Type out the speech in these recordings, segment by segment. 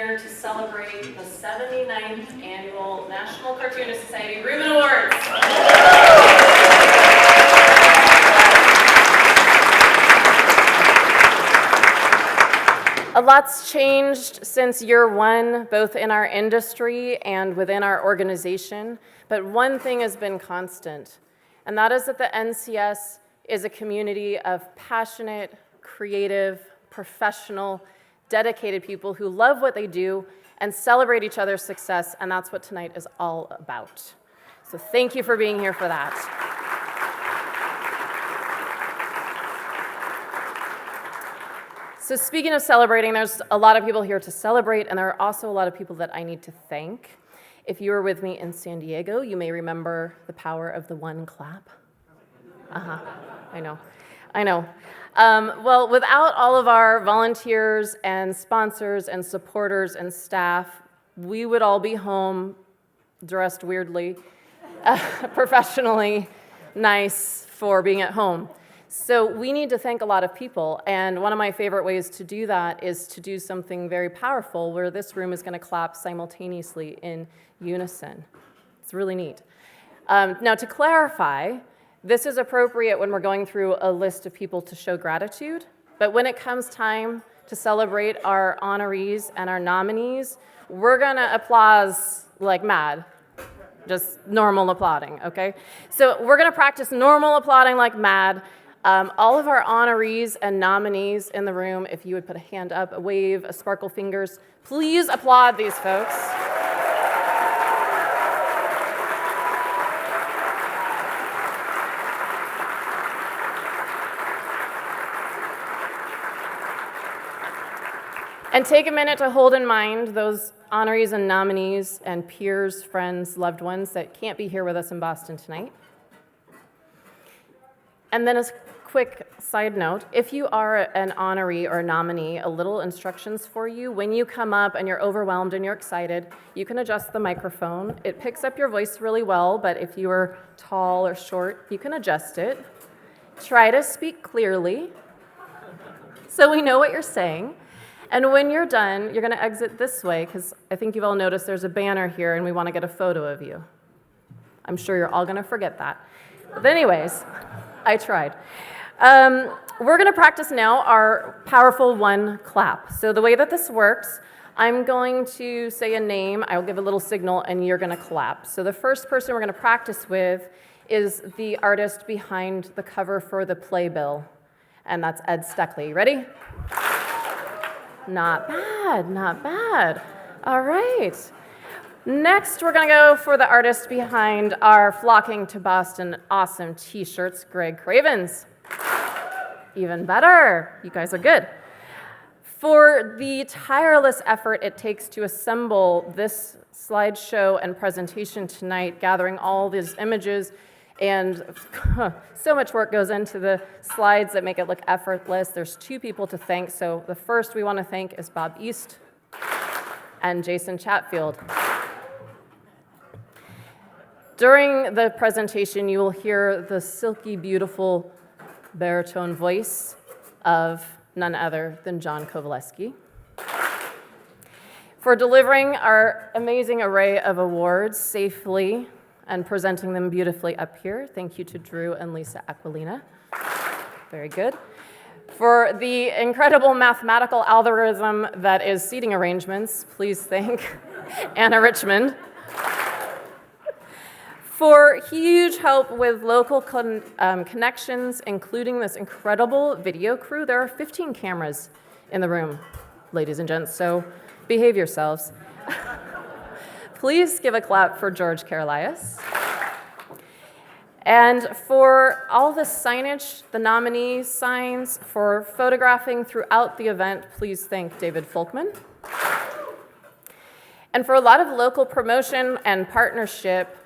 here to celebrate the 79th Annual National Cartoonists Society Reuben Awards. A lot's changed since year one, both in our industry and within our organization, but one thing has been constant, and that is that the NCS is a community of passionate, creative, professional, dedicated people who love what they do and celebrate each other's success, and that's what tonight is all about. So thank you for being here for that. So speaking of celebrating, there's a lot of people here to celebrate, and there are also a lot of people that I need to thank. If you were with me in San Diego, you may remember the power of the one clap. I know. Well, without all of our volunteers and sponsors and supporters and staff, we would all be home dressed weirdly, professionally nice for being at home. So we need to thank a lot of people, and one of my favorite ways to do that is to do something very powerful where this room is going to clap simultaneously in unison. It's really neat. Now, to clarify, this is appropriate when we're going through a list of people to show gratitude, but when it comes time to celebrate our honorees and our nominees, we're going to applause like mad. Just normal applauding, okay? So we're going to practice normal applauding like mad. All of our honorees and nominees in the room, if you would put a hand up, a wave, a sparkle fingers, please applaud these folks. And take a minute to hold in mind those honorees and nominees and peers, friends, loved ones that can't be here with us in Boston tonight. And then a quick side note, if you are an honoree or a nominee, a little instructions for you. When you come up and you're overwhelmed and you're excited, you can adjust the microphone. It picks up your voice really well, but if you are tall or short, you can adjust it. Try to speak clearly so we know what you're saying. And when you're done, you're going to exit this way, because I think you've all noticed there's a banner here and we want to get a photo of you. I'm sure you're all going to forget that. But anyways, I tried. We're going to practice now our powerful one clap. So the way that this works, I'm going to say a name, I'll give a little signal, and you're going to clap. So the first person we're going to practice with is the artist behind the cover for the playbill, and that's Ed Steckley. Ready? Not bad, not bad. All right. Next, we're going to go for the artist behind our Flocking to Boston awesome t-shirts, Greg Cravens. Even better. You guys are good. For the tireless effort it takes to assemble this slideshow and presentation tonight, gathering all these images, and so much work goes into the slides that make it look effortless. There's two people to thank. So the first we want to thank is Bob East and Jason Chatfield. During the presentation, you will hear the silky, beautiful baritone voice of none other than John Kowaleski. For delivering our amazing array of awards safely and presenting them beautifully up here, thank you to Drew and Lisa Aquilina. Very good. For the incredible mathematical algorithm that is seating arrangements, please thank Anna Richmond. For huge help with local connections, including this incredible video crew, there are 15 cameras in the room, ladies and gents, so behave yourselves. Please give a clap for George Karalias. And for all the signage, the nominee signs, for photographing throughout the event, please thank David Folkman. And for a lot of local promotion and partnership,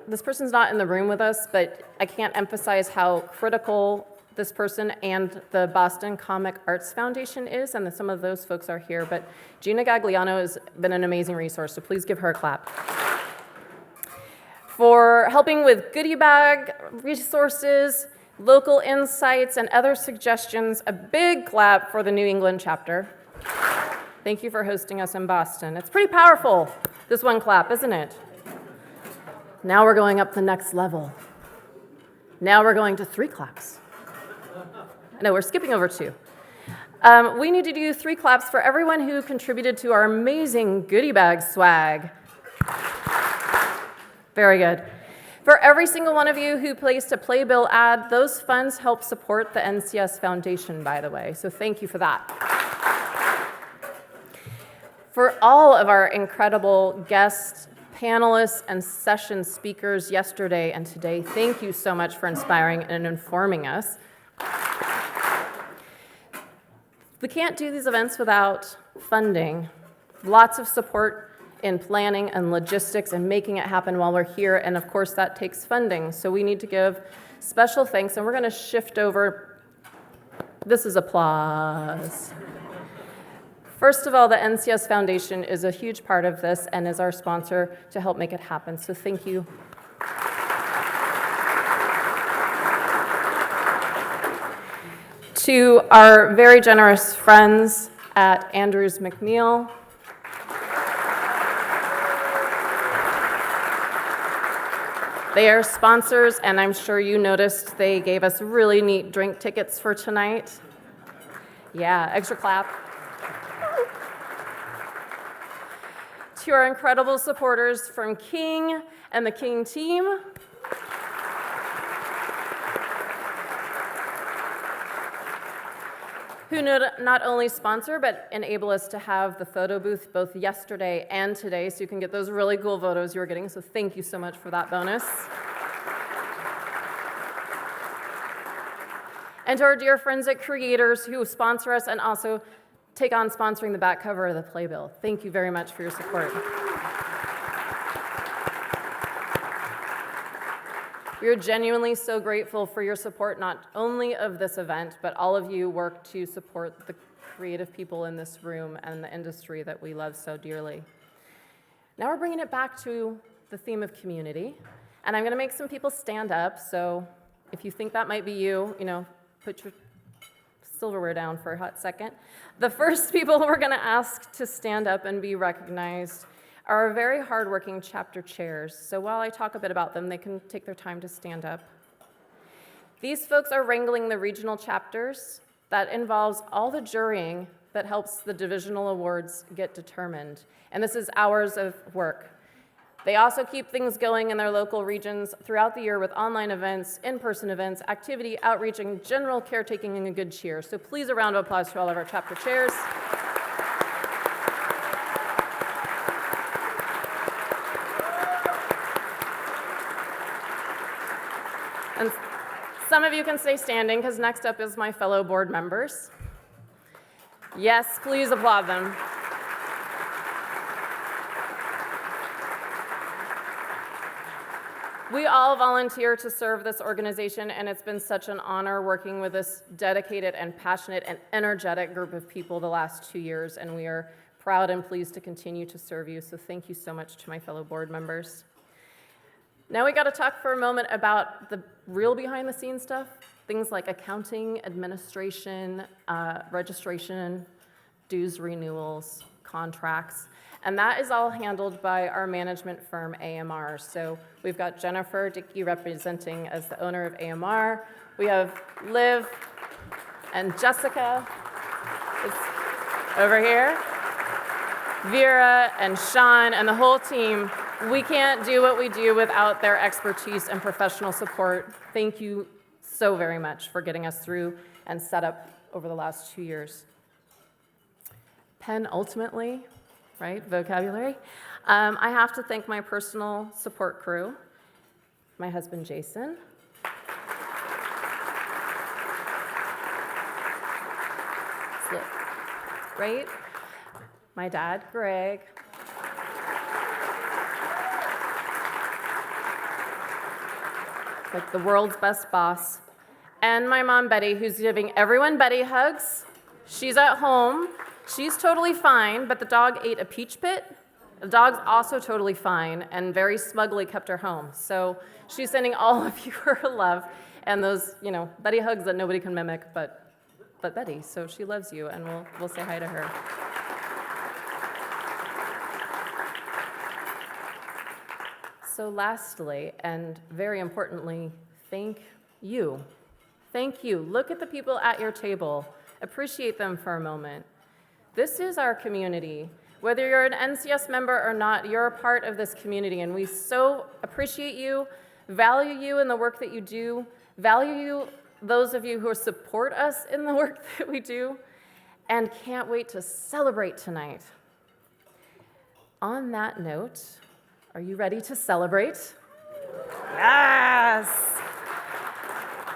this person's not in the room with us, but I can't emphasize how critical this person and the Boston Comic Arts Foundation is, and some of those folks are here, but Gina Gagliano has been an amazing resource, so please give her a clap. For helping with goodie bag resources, local insights, and other suggestions, a big clap for the New England chapter. Thank you for hosting us in Boston. It's pretty powerful, this one clap, isn't it? Now we're going up the next level. Now we're going to 3 claps. No, we're skipping over 2. We need to do 3 claps for everyone who contributed to our amazing goodie bag swag. Very good. For every single one of you who placed a playbill ad, those funds help support the NCS Foundation, by the way, so thank you for that. For all of our incredible guests, panelists, and session speakers yesterday and today, thank you so much for inspiring and informing us. We can't do these events without funding. Lots of support in planning and logistics and making it happen while we're here, and of course that takes funding. So we need to give special thanks, and we're going to shift over. This is applause. First of all, the NCS Foundation is a huge part of this and is our sponsor to help make it happen, so thank you. To our very generous friends at Andrews McNeil, they are sponsors, and I'm sure you noticed they gave us really neat drink tickets for tonight. Yeah, extra clap. To our incredible supporters from King and the King team. Who not only sponsor, but enable us to have the photo booth both yesterday and today, so you can get those really cool photos you were getting, so thank you so much for that bonus. And to our dear friends at Creators who sponsor us and also take on sponsoring the back cover of the playbill. Thank you very much for your support. We are genuinely so grateful for your support, not only of this event, but all of you work to support the creative people in this room and the industry that we love so dearly. Now we're bringing it back to the theme of community, and I'm gonna make some people stand up, so if you think that might be you, put your silverware down for a hot second. The first people we're gonna ask to stand up and be recognized are very hardworking chapter chairs. So while I talk a bit about them, they can take their time to stand up. These folks are wrangling the regional chapters. That involves all the jurying that helps the divisional awards get determined. And this is hours of work. They also keep things going in their local regions throughout the year with online events, in-person events, activity, outreach, and general caretaking and a good cheer. So please a round of applause to all of our chapter chairs. And some of you can stay standing because next up is my fellow board members. Yes, please applaud them. We all volunteer to serve this organization, and it's been such an honor working with this dedicated and passionate and energetic group of people the last 2 years, and we are proud and pleased to continue to serve you, so thank you so much to my fellow board members. Now we got to talk for a moment about the real behind-the-scenes stuff, things like accounting, administration, registration, dues renewals, contracts, and that is all handled by our management firm, AMR. So we've got Jennifer Dickey representing as the owner of AMR. We have Liv and Jessica is over here, Vera and Sean and the whole team. We can't do what we do without their expertise and professional support. Thank you so very much for getting us through and set up over the last 2 years. Penultimately, right, vocabulary. I have to thank my personal support crew, my husband, Jason. Right? My dad, Greg. Like the world's best boss. And my mom, Betty, who's giving everyone Betty hugs. She's at home. She's totally fine, but the dog ate a peach pit. The dog's also totally fine and very smugly kept her home. So she's sending all of you her love and those, Betty hugs that nobody can mimic, but Betty. So she loves you, and we'll say hi to her. So lastly, and very importantly, thank you. Thank you. Look at the people at your table. Appreciate them for a moment. This is our community. Whether you're an NCS member or not, you're a part of this community, and we so appreciate you, value you in the work that you do, value you, those of you who support us in the work that we do, and can't wait to celebrate tonight. On that note, are you ready to celebrate? Yes!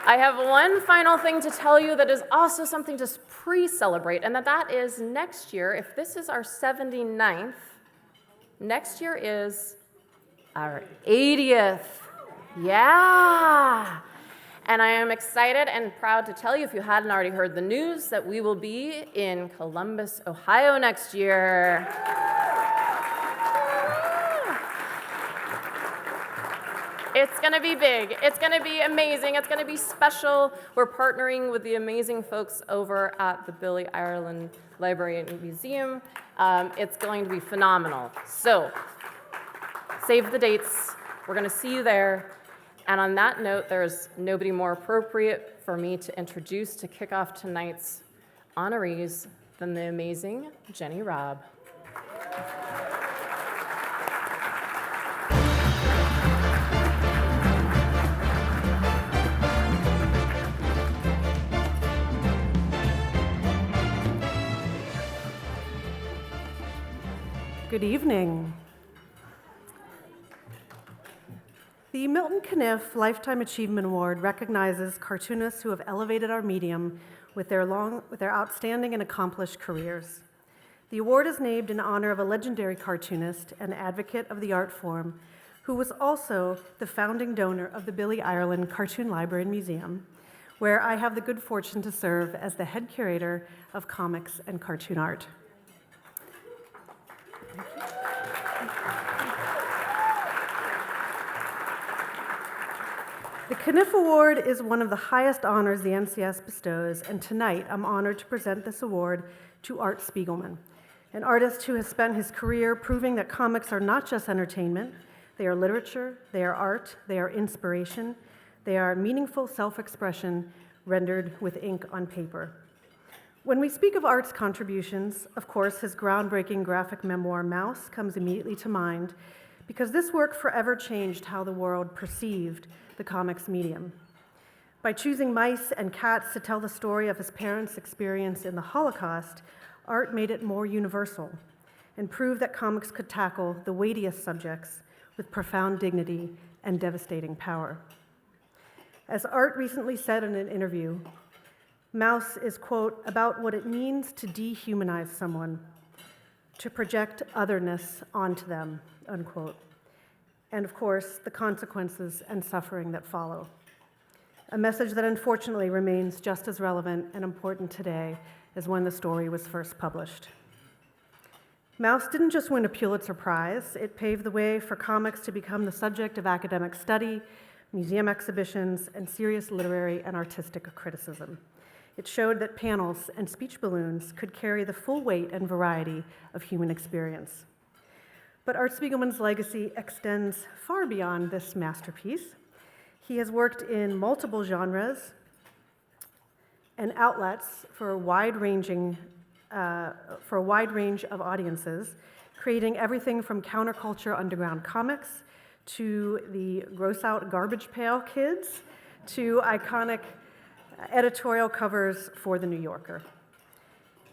I have one final thing to tell you that is also something to pre-celebrate, and that is next year, if this is our 79th, next year is our 80th. Yeah! And I am excited and proud to tell you, if you hadn't already heard the news, that we will be in Columbus, Ohio next year. It's going to be big. It's going to be amazing. It's going to be special. We're partnering with the amazing folks over at the Billy Ireland Library and Museum. It's going to be phenomenal. So save the dates. We're going to see you there. And on that note, there's nobody more appropriate for me to introduce to kick off tonight's honorees than the amazing Jenny Robb. Good evening. The Milton Caniff Lifetime Achievement Award recognizes cartoonists who have elevated our medium with their outstanding and accomplished careers. The award is named in honor of a legendary cartoonist and advocate of the art form, who was also the founding donor of the Billy Ireland Cartoon Library and Museum, where I have the good fortune to serve as the head curator of comics and cartoon art. The Caniff Award is one of the highest honors the NCS bestows, and tonight I'm honored to present this award to Art Spiegelman, an artist who has spent his career proving that comics are not just entertainment, they are literature, they are art, they are inspiration, they are meaningful self-expression rendered with ink on paper. When we speak of Art's contributions, of course, his groundbreaking graphic memoir, Mouse, comes immediately to mind, because this work forever changed how the world perceived the comics medium. By choosing mice and cats to tell the story of his parents' experience in the Holocaust, Art made it more universal and proved that comics could tackle the weightiest subjects with profound dignity and devastating power. As Art recently said in an interview, Mouse is, quote, about what it means to dehumanize someone, to project otherness onto them, unquote, and of course, the consequences and suffering that follow. A message that unfortunately remains just as relevant and important today as when the story was first published. Mouse didn't just win a Pulitzer Prize, it paved the way for comics to become the subject of academic study, museum exhibitions, and serious literary and artistic criticism. It showed that panels and speech balloons could carry the full weight and variety of human experience. But Art Spiegelman's legacy extends far beyond this masterpiece. He has worked in multiple genres and outlets for a wide range of audiences, creating everything from counterculture underground comics to the gross-out garbage pail kids to iconic editorial covers for The New Yorker.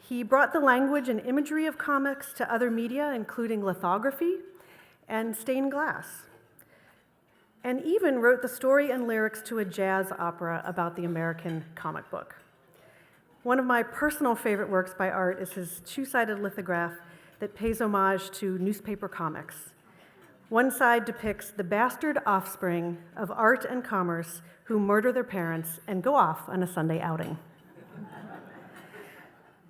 He brought the language and imagery of comics to other media, including lithography and stained glass, and even wrote the story and lyrics to a jazz opera about the American comic book. One of my personal favorite works by Art is his two-sided lithograph that pays homage to newspaper comics. One side depicts the bastard offspring of art and commerce who murder their parents and go off on a Sunday outing.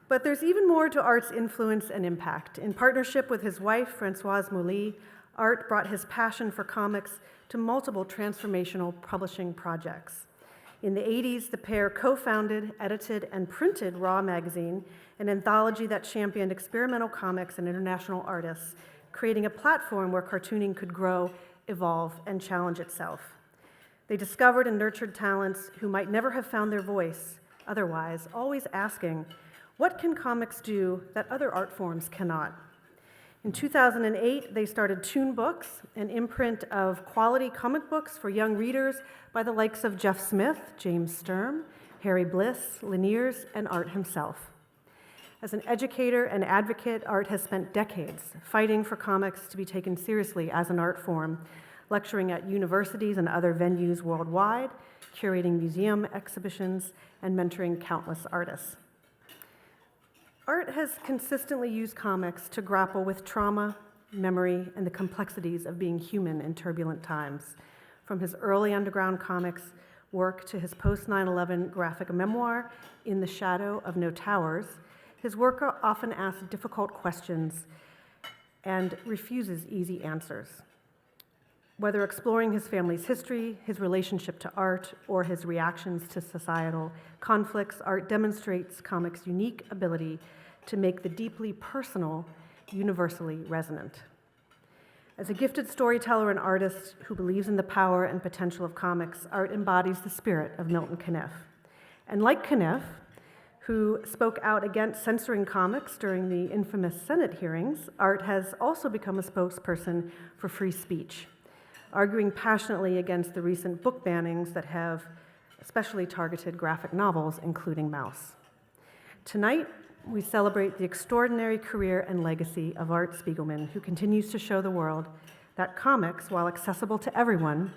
But there's even more to Art's influence and impact. In partnership with his wife, Françoise Mouly, Art brought his passion for comics to multiple transformational publishing projects. In the 80s, the pair co-founded, edited, and printed Raw magazine, an anthology that championed experimental comics and international artists, creating a platform where cartooning could grow evolve, and challenge itself. They discovered and nurtured talents who might never have found their voice otherwise, always asking, what can comics do that other art forms cannot? In 2008, they started Toon Books, an imprint of quality comic books for young readers by the likes of Jeff Smith, James Sturm, Harry Bliss, Laniers, and Art himself. As an educator and advocate, Art has spent decades fighting for comics to be taken seriously as an art form, lecturing at universities and other venues worldwide, curating museum exhibitions, and mentoring countless artists. Art has consistently used comics to grapple with trauma, memory, and the complexities of being human in turbulent times. From his early underground comics work to his post-9/11 graphic memoir, In the Shadow of No Towers, his work often asks difficult questions and refuses easy answers. Whether exploring his family's history, his relationship to art, or his reactions to societal conflicts, Art demonstrates comics' unique ability to make the deeply personal universally resonant. As a gifted storyteller and artist who believes in the power and potential of comics, Art embodies the spirit of Milton Caniff. And like Caniff, who spoke out against censoring comics during the infamous Senate hearings, Art has also become a spokesperson for free speech, arguing passionately against the recent book bannings that have especially targeted graphic novels, including Mouse. Tonight, we celebrate the extraordinary career and legacy of Art Spiegelman, who continues to show the world that comics, while accessible to everyone,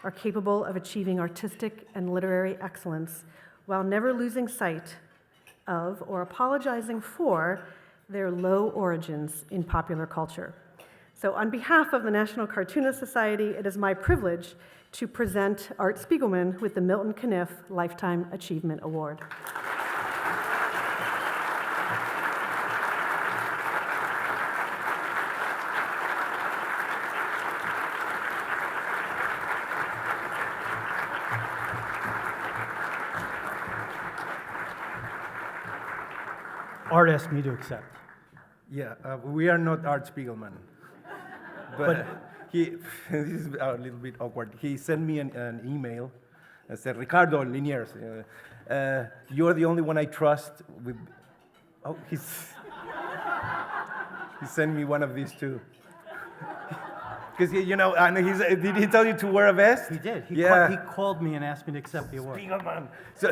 are capable of achieving artistic and literary excellence while never losing sight of or apologizing for their low origins in popular culture. So on behalf of the National Cartoonists Society, it is my privilege to present Art Spiegelman with the Milton Caniff Lifetime Achievement Award. Art asked me to accept. Yeah, we are not Art Spiegelman. But this is a little bit awkward. He sent me an email and said, Ricardo Liniers, you're the only one I trust with... Oh, he sent me one of these too. Because, you know, and did he tell you to wear a vest? He did. He called me and asked me to accept the award. Spiegelman. So,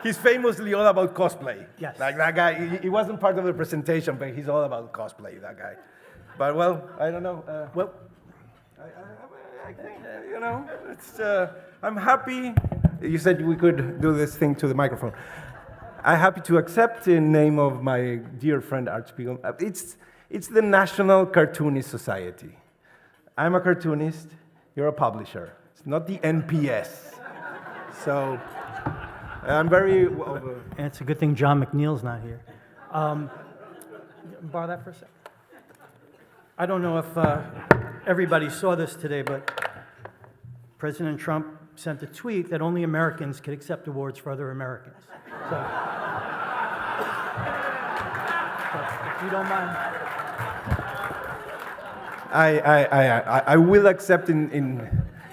he's famously all about cosplay. Yes. Like that guy, he wasn't part of the presentation, but he's all about cosplay, that guy. But, well, I don't know. I think, you know, it's, I'm happy. You said we could do this thing to the microphone. I'm happy to accept in name of my dear friend Art Spiegelman. It's the National Cartoonists Society. I'm a cartoonist, you're a publisher. It's not the NPS. So I'm very... And it's a good thing John McNeil's not here. Borrow that for a sec. I don't know if everybody saw this today, but President Trump sent a tweet that only Americans could accept awards for other Americans. So if you don't mind. I will accept in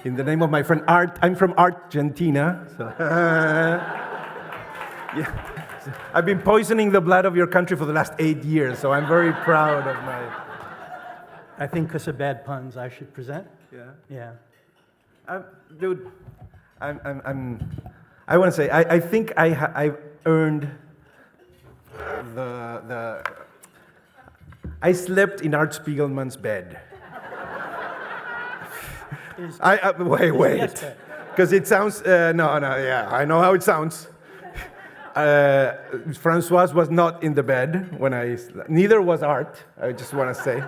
the name of my friend Art. I'm from Argentina. So yeah. I've been poisoning the blood of your country for the last 8 years, so I'm very proud of my... I think because of bad puns, I should present. Yeah. Yeah. Dude, I want to say, I think I've earned I slept in Art Spiegelman's bed. Wait. Because it sounds, yeah, I know how it sounds. Francois was not in the bed when neither was Art, I just want to say.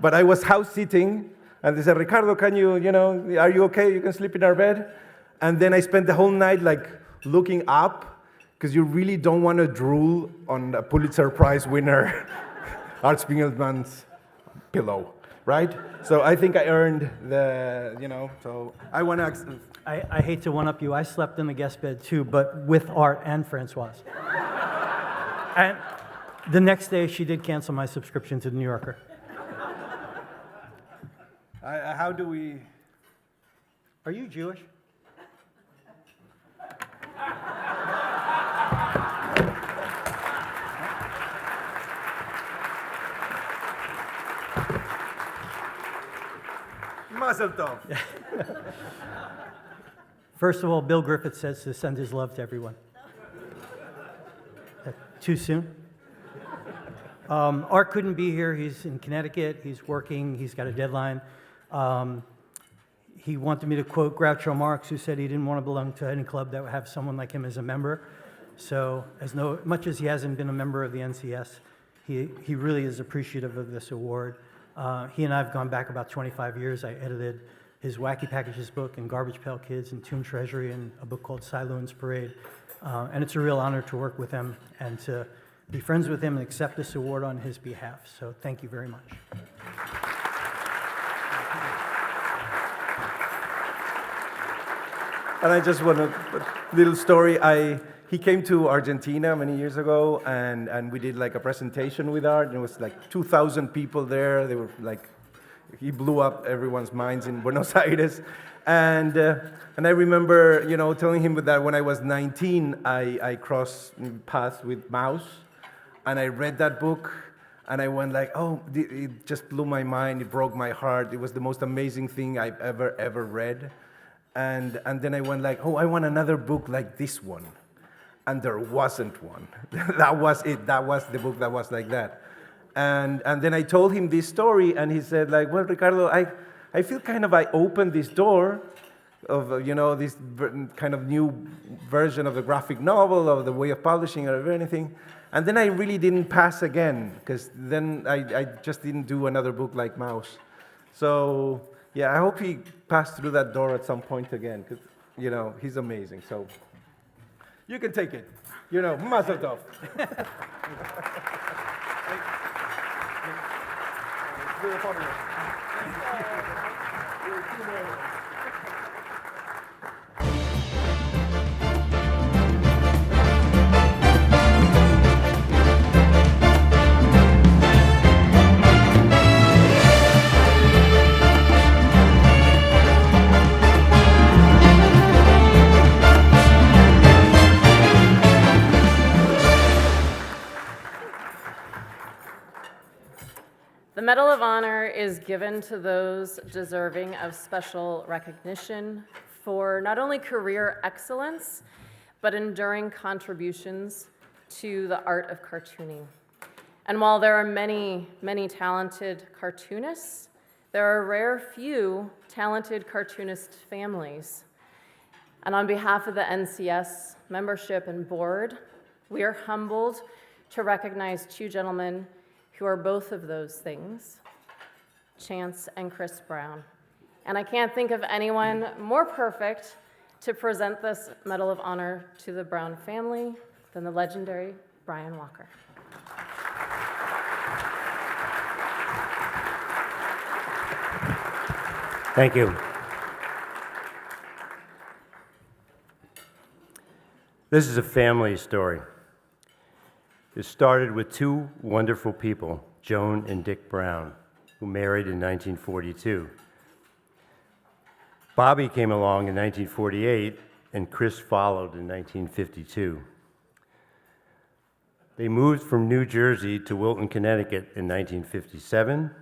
But I was house sitting, and they said, Ricardo, are you okay? You can sleep in our bed? And then I spent the whole night like looking up, because you really don't want to drool on a Pulitzer Prize winner, Art Spiegelman's pillow, right? So I think I earned so I want to... I hate to one-up you. I slept in the guest bed too, but with Art and Francois. And the next day, she did cancel my subscription to The New Yorker. How do we... Are you Jewish? Mazel tov. First of all, Bill Griffith says to send his love to everyone. Too soon? Art couldn't be here. He's in Connecticut. He's working. He's got a deadline. He wanted me to quote Groucho Marx, who said he didn't want to belong to any club that would have someone like him as a member. So as much as he hasn't been a member of the NCS, he really is appreciative of this award. He and I have gone back about 25 years. I edited his Wacky Packages book and Garbage Pail Kids and Toon Treasury and a book called Siloon's Parade. And it's a real honor to work with him and to be friends with him and accept this award on his behalf. So thank you very much. And I just want a little story. He came to Argentina many years ago, and we did like a presentation with Art. And it was like 2,000 people there. They were like, he blew up everyone's minds in Buenos Aires. And I remember, telling him that when I was 19, I crossed paths with Mouse, and I read that book, and I went like, oh, it just blew my mind. It broke my heart. It was the most amazing thing I've ever read. And then I went like, oh, I want another book like this one. And there wasn't one. That was it. That was the book that was like that. And then I told him this story, and he said like, well, Ricardo, I feel kind of I opened this door of, this kind of new version of the graphic novel, of the way of publishing or anything. And then I really didn't pass again, because then I just didn't do another book like Mouse. So, yeah, I hope he passed through that door at some point again, because, he's amazing. So, you can take it. Mazel tov. The Medal of Honor is given to those deserving of special recognition for not only career excellence, but enduring contributions to the art of cartooning. And while there are many, many talented cartoonists, there are a rare few talented cartoonist families. And on behalf of the NCS membership and board, we are humbled to recognize two gentlemen who are both of those things, Chance and Chris Brown. And I can't think of anyone more perfect to present this Medal of Honor to the Brown family than the legendary Brian Walker. Thank you. This is a family story. It started with two wonderful people, Joan and Dick Brown, who married in 1942. Bobby came along in 1948, and Chris followed in 1952. They moved from New Jersey to Wilton, Connecticut in 1957.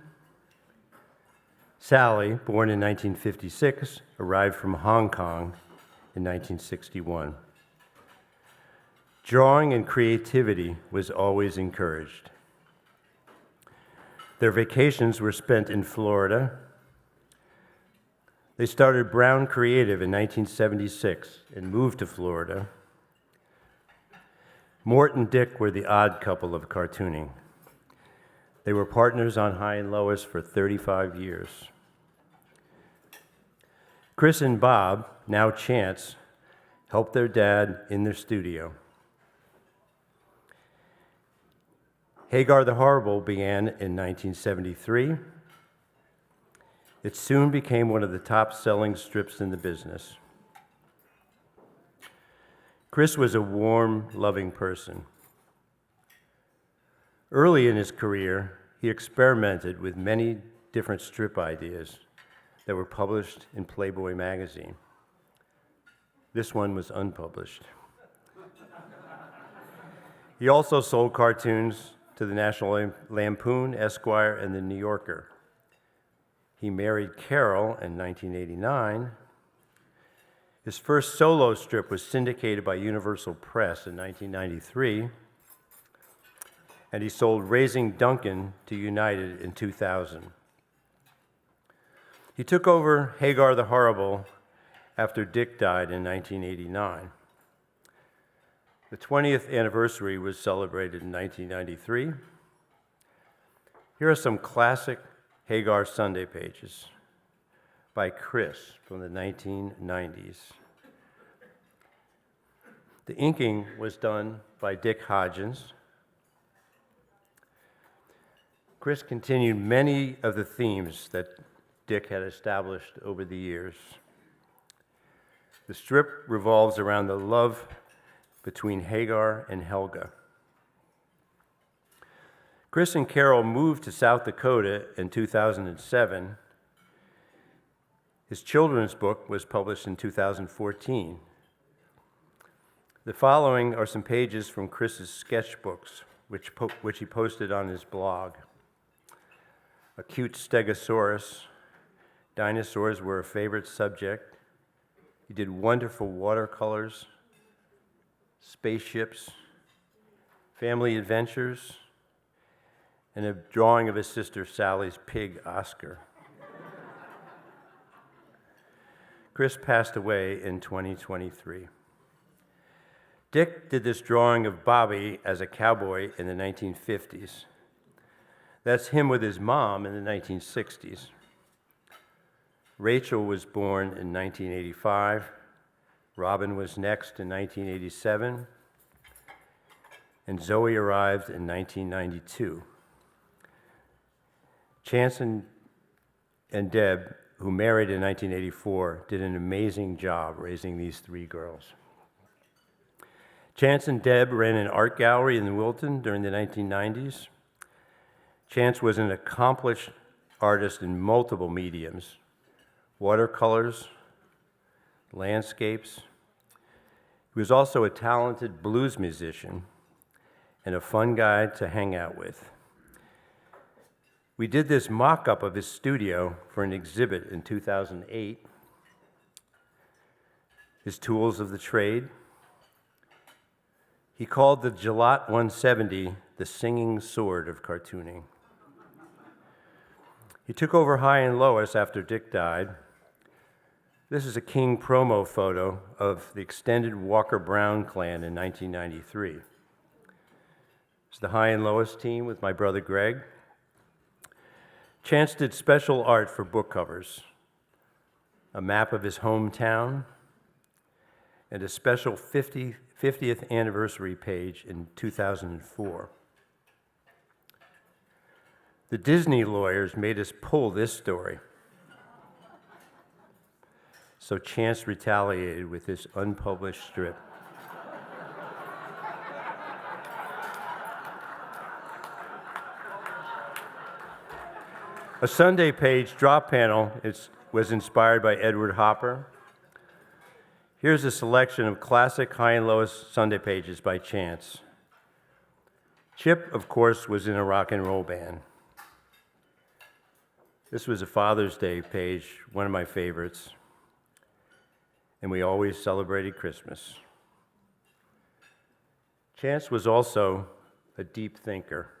Sally, born in 1956, arrived from Hong Kong in 1961. Drawing and creativity was always encouraged. Their vacations were spent in Florida. They started Brown Creative in 1976 and moved to Florida. Mort and Dick were the odd couple of cartooning. They were partners on High and Lois for 35 years. Chris and Bob, now Chance, helped their dad in their studio. Hagar the Horrible began in 1973. It soon became one of the top-selling strips in the business. Chris was a warm, loving person. Early in his career, he experimented with many different strip ideas, that were published in Playboy magazine. This one was unpublished. He also sold cartoons to the National Lampoon, Esquire, and the New Yorker. He married Carol in 1989. His first solo strip was syndicated by Universal Press in 1993, and he sold Raising Duncan to United in 2000. He took over Hagar the Horrible after Dick died in 1989. The 20th anniversary was celebrated in 1993. Here are some classic Hagar Sunday pages by Chris from the 1990s. The inking was done by Dick Hodgins. Chris continued many of the themes that Dick had established over the years. The strip revolves around the love between Hagar and Helga. Chris and Carol moved to South Dakota in 2007. His children's book was published in 2014. The following are some pages from Chris's sketchbooks, which he posted on his blog. A cute stegosaurus. Dinosaurs were a favorite subject. He did wonderful watercolors, spaceships, family adventures, and a drawing of his sister Sally's pig, Oscar. Chris passed away in 2023. Dick did this drawing of Bobby as a cowboy in the 1950s. That's him with his mom in the 1960s. Rachel was born in 1985. Robin was next in 1987. And Zoe arrived in 1992. Chance and Deb, who married in 1984, did an amazing job raising these three girls. Chance and Deb ran an art gallery in Milton during the 1990s. Chance was an accomplished artist in multiple mediums: watercolors, landscapes. He was also a talented blues musician and a fun guy to hang out with. We did this mock-up of his studio for an exhibit in 2008. His tools of the trade. He called the Gillette 170 the singing sword of cartooning. He took over High and Lois after Dick died. This is a King promo photo of the extended Walker Brown clan in 1993. It's the High and Lois team with my brother Greg. Chance did special art for book covers, a map of his hometown, and a special 50th anniversary page in 2004. The Disney lawyers made us pull this story. So Chance retaliated with this unpublished strip. A Sunday page drop panel was inspired by Edward Hopper. Here's a selection of classic High and Lois Sunday pages by Chance. Chip, of course, was in a rock and roll band. This was a Father's Day page, one of my favorites. And we always celebrated Christmas. Chance was also a deep thinker.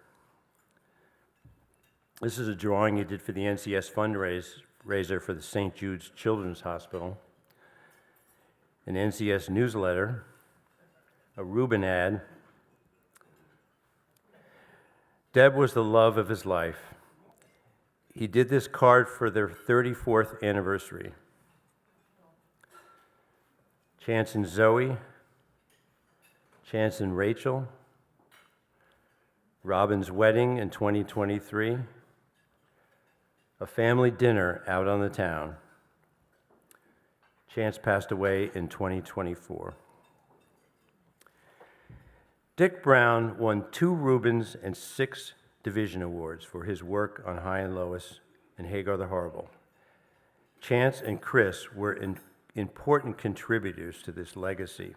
This is a drawing he did for the NCS fundraiser for the St. Jude's Children's Hospital, an NCS newsletter, a Reuben ad. Deb was the love of his life. He did this card for their 34th anniversary. Chance and Zoe, Chance and Rachel, Robin's wedding in 2023, a family dinner out on the town. Chance passed away in 2024. Dick Brown won 2 Reubens and 6 Division Awards for his work on High and Lois and Hagar the Horrible. Chance and Chris were important contributors to this legacy.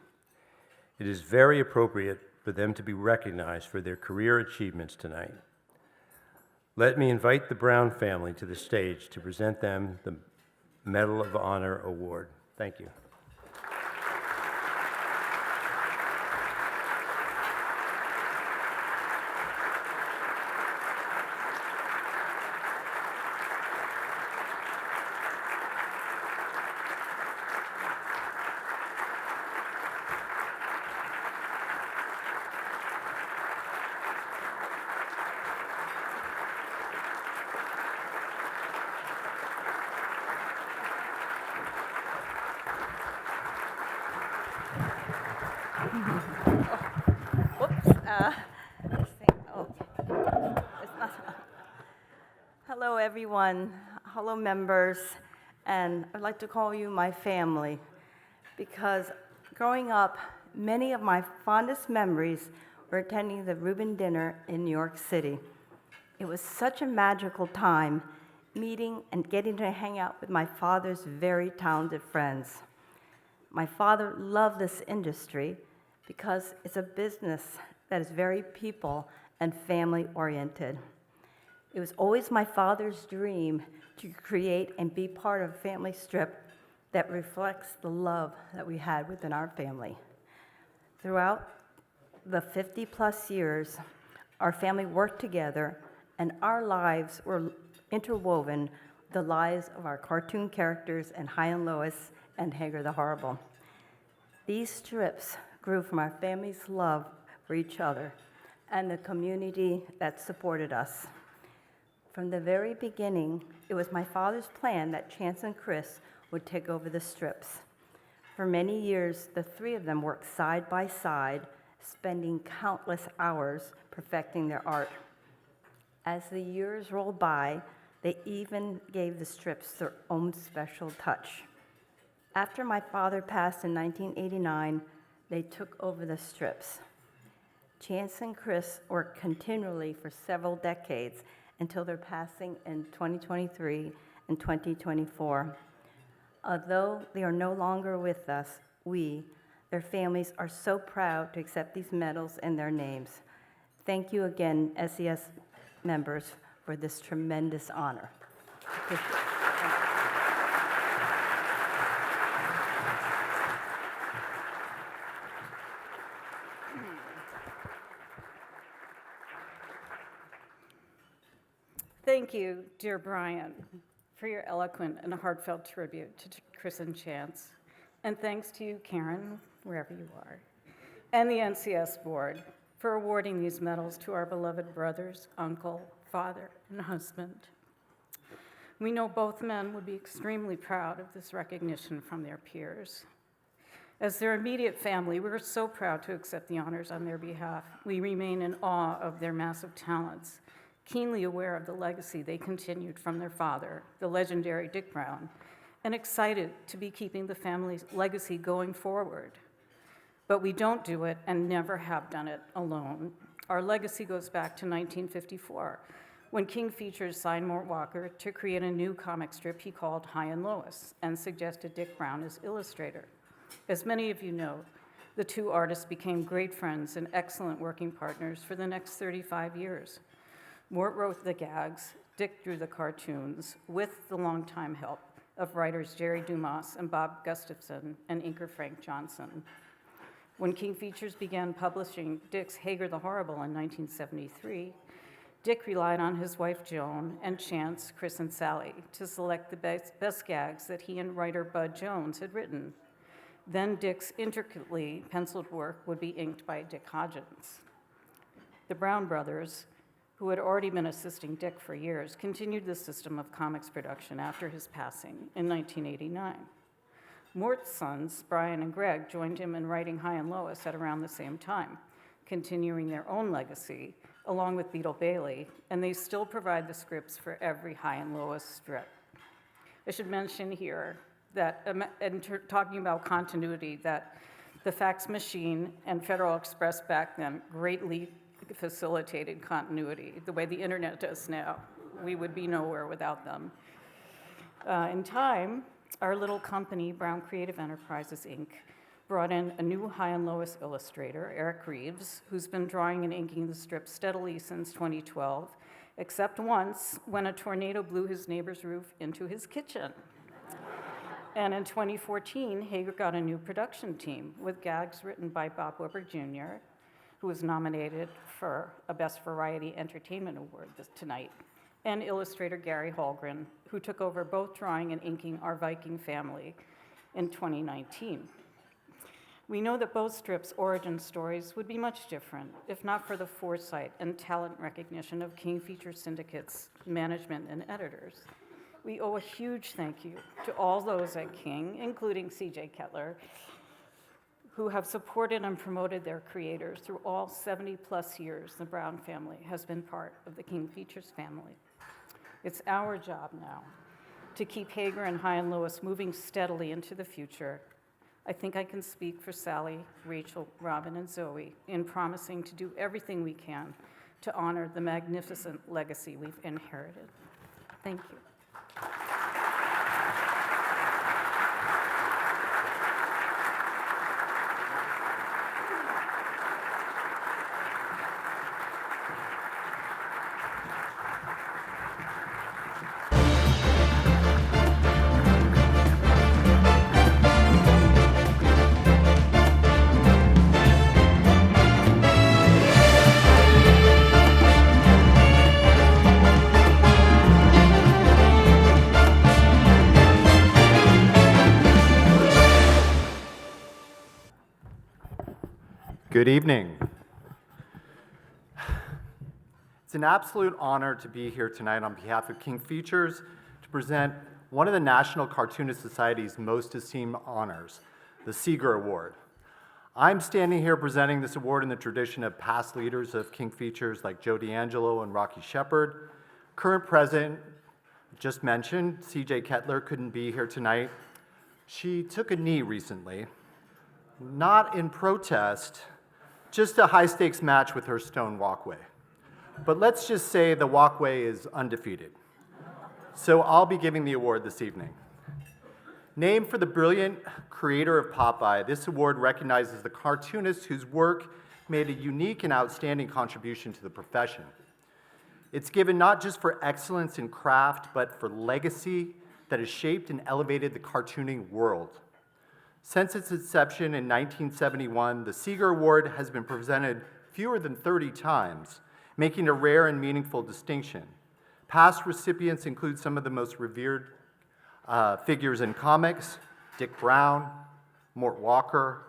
It is very appropriate for them to be recognized for their career achievements tonight. Let me invite the Brown family to the stage to present them the Medal of Honor Award. Thank you. Hello, everyone. Hello, members. And I'd like to call you my family because growing up, many of my fondest memories were attending the Reuben dinner in New York City. It was such a magical time meeting and getting to hang out with my father's very talented friends. My father loved this industry because it's a business that is very people and family oriented. It was always my father's dream to create and be part of a family strip that reflects the love that we had within our family. Throughout the 50-plus years, our family worked together and our lives were interwoven with the lives of our cartoon characters in High and Lois and Hagar the Horrible. These strips grew from our family's love for each other and the community that supported us. From the very beginning, it was my father's plan that Chance and Chris would take over the strips. For many years, the three of them worked side by side, spending countless hours perfecting their art. As the years rolled by, they even gave the strips their own special touch. After my father passed in 1989, they took over the strips. Chance and Chris worked continually for several decades until their passing in 2023 and 2024. Although they are no longer with us, we, their families, are so proud to accept these medals in their names. Thank you again, SES members, for this tremendous honor. Thank you. Thank you, dear Brian, for your eloquent and heartfelt tribute to Chris and Chance. And thanks to you, Karen, wherever you are, and the NCS board for awarding these medals to our beloved brothers, uncle, father, and husband. We know both men would be extremely proud of this recognition from their peers. As their immediate family, we're so proud to accept the honors on their behalf. We remain in awe of their massive talents, keenly aware of the legacy they continued from their father, the legendary Dick Brown, and excited to be keeping the family's legacy going forward. But we don't do it and never have done it alone. Our legacy goes back to 1954, when King Features signed Mort Walker to create a new comic strip he called High and Lois and suggested Dick Brown as illustrator. As many of you know, the two artists became great friends and excellent working partners for the next 35 years. Mort wrote the gags, Dick drew the cartoons, with the longtime help of writers Jerry Dumas and Bob Gustafson and inker Frank Johnson. When King Features began publishing Dick's Hagar the Horrible in 1973, Dick relied on his wife Joan and Chance, Chris, and Sally to select the best gags that he and writer Bud Jones had written. Then Dick's intricately penciled work would be inked by Dick Hodgins. The Brown brothers, who had already been assisting Dick for years, continued the system of comics production after his passing in 1989. Mort's sons, Brian and Greg, joined him in writing High and Lois at around the same time, continuing their own legacy, along with Beetle Bailey, and they still provide the scripts for every High and Lois strip. I should mention here that, talking about continuity, that the fax machine and Federal Express back then greatly facilitated continuity, the way the internet does now. We would be nowhere without them. In time, our little company, Brown Creative Enterprises, Inc., brought in a new high and lowest illustrator, Eric Reeves, who's been drawing and inking the strip steadily since 2012, except once when a tornado blew his neighbor's roof into his kitchen. And in 2014, Hager got a new production team with gags written by Bob Weber Jr., who was nominated for a Best Variety Entertainment Award tonight, and illustrator Gary Holgren, who took over both drawing and inking Our Viking Family in 2019. We know that both strips' origin stories would be much different if not for the foresight and talent recognition of King Feature Syndicate's management and editors. We owe a huge thank you to all those at King, including CJ Kettler, who have supported and promoted their creators through all 70-plus years the Brown family has been part of the King Features family. It's our job now to keep Hager and High and Lois moving steadily into the future. I think I can speak for Sally, Rachel, Robin, and Zoe in promising to do everything we can to honor the magnificent legacy we've inherited. Thank you. Good evening. It's an absolute honor to be here tonight on behalf of King Features to present one of the National Cartoonists Society's most esteemed honors, the Segar Award. I'm standing here presenting this award in the tradition of past leaders of King Features like Joe D'Angelo and Rocky Shepard. Current president, just mentioned, CJ Kettler, couldn't be here tonight. She took a knee recently, not in protest, just a high-stakes match with her stone walkway. But let's just say the walkway is undefeated. So I'll be giving the award this evening. Named for the brilliant creator of Popeye, this award recognizes the cartoonist whose work made a unique and outstanding contribution to the profession. It's given not just for excellence in craft, but for legacy that has shaped and elevated the cartooning world. Since its inception in 1971, the Segar Award has been presented fewer than 30 times, making a rare and meaningful distinction. Past recipients include some of the most revered figures in comics: Dick Brown, Mort Walker,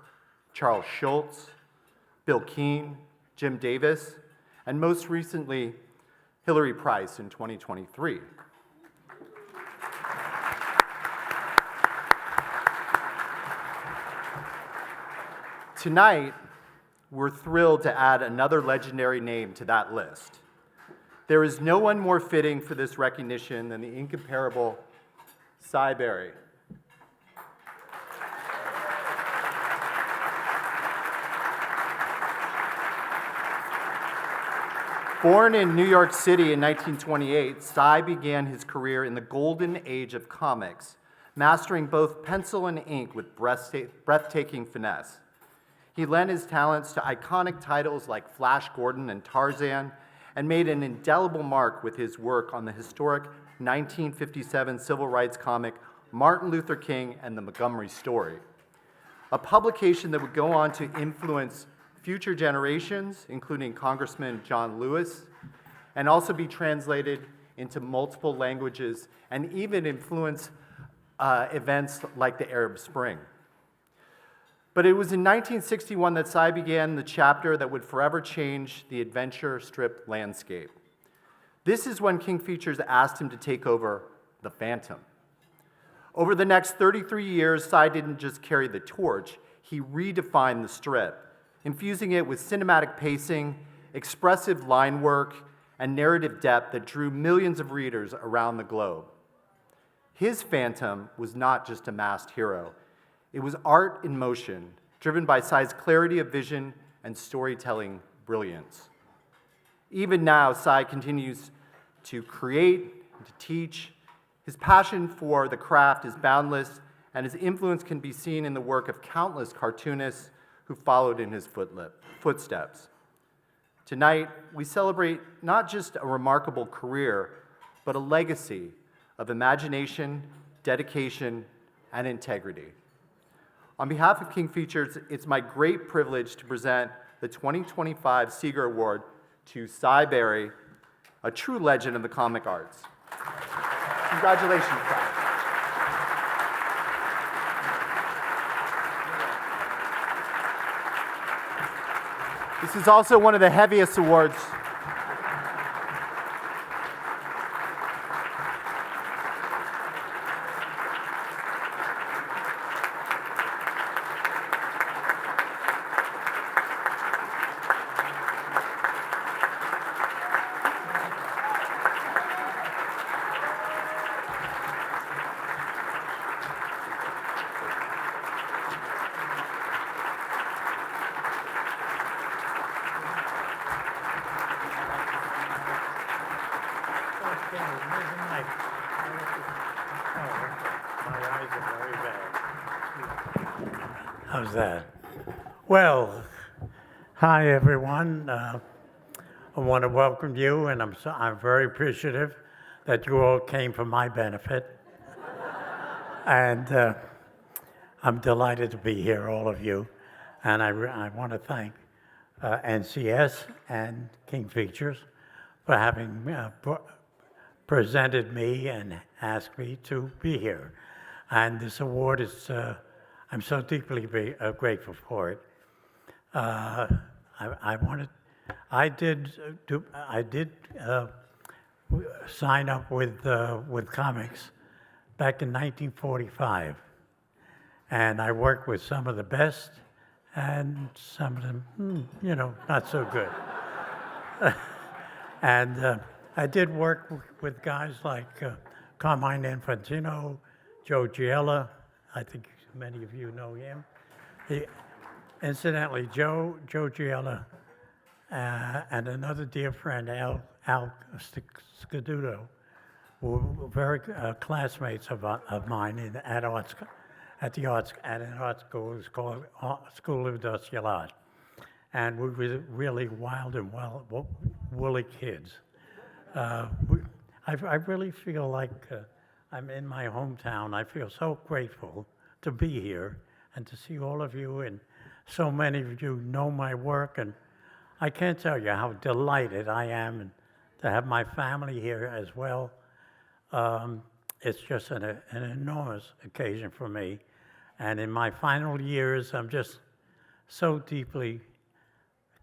Charles Schultz, Bill Keane, Jim Davis, and most recently, Hillary Price in 2023. Tonight, we're thrilled to add another legendary name to that list. There is no one more fitting for this recognition than the incomparable Cy Berry. Born in New York City in 1928, Cy began his career in the golden age of comics, mastering both pencil and ink with breathtaking finesse. He lent his talents to iconic titles like Flash Gordon and Tarzan, and made an indelible mark with his work on the historic 1957 civil rights comic Martin Luther King and the Montgomery Story, a publication that would go on to influence future generations, including Congressman John Lewis, and also be translated into multiple languages and even influence events like the Arab Spring. But it was in 1961 that Cy began the chapter that would forever change the adventure strip landscape. This is when King Features asked him to take over the Phantom. Over the next 33 years, Cy didn't just carry the torch, he redefined the strip, infusing it with cinematic pacing, expressive line work, and narrative depth that drew millions of readers around the globe. His Phantom was not just a masked hero. It was art in motion, driven by Cy's clarity of vision and storytelling brilliance. Even now, Cy continues to create, to teach. His passion for the craft is boundless, and his influence can be seen in the work of countless cartoonists who followed in his footsteps. Tonight, we celebrate not just a remarkable career, but a legacy of imagination, dedication, and integrity. On behalf of King Features, it's my great privilege to present the 2025 Segar Award to Cy Berry, a true legend of the comic arts. Congratulations, Cy. This is also one of the heaviest awards. How's that? Well, hi everyone. I want to welcome you, and I'm very appreciative that you all came for my benefit. And I'm delighted to be here, all of you. And I want to thank NCS and King Features for having presented me and asked me to be here. And this award is, I'm so deeply grateful for it. I did sign up with comics back in 1945, and I worked with some of the best, and some of them, not so good. And I did work with guys like Carmine Infantino, Joe Giella. I think many of you know him. Incidentally, Joe Giella and another dear friend, Al Scaduto, were very classmates of mine at an art school. It was called School of Industrial Art. And we were really wild and woolly kids. I really feel like I'm in my hometown. I feel so grateful to be here and to see all of you, and so many of you know my work, and I can't tell you how delighted I am to have my family here as well. It's just an enormous occasion for me, and in my final years, I'm just so deeply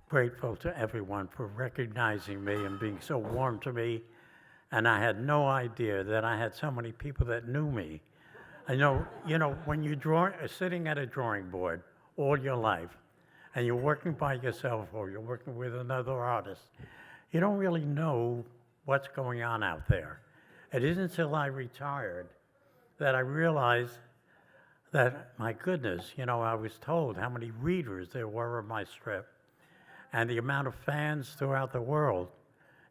grateful to everyone for recognizing me and being so warm to me. And I had no idea that I had so many people that knew me. I know, when you're sitting at a drawing board all your life, and you're working by yourself or you're working with another artist, you don't really know what's going on out there. It isn't until I retired that I realized that, my goodness, I was told how many readers there were of my strip, and the amount of fans throughout the world,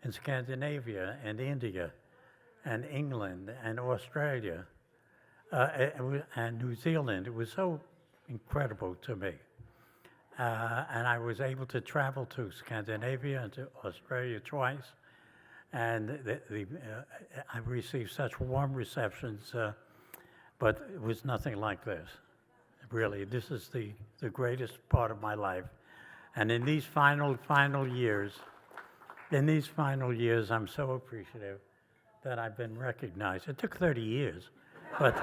in Scandinavia and India and England and Australia and New Zealand. It was so incredible to me. And I was able to travel to Scandinavia and to Australia twice, and I received such warm receptions, but it was nothing like this. Really, this is the greatest part of my life. And in these final years, I'm so appreciative that I've been recognized. It took 30 years, but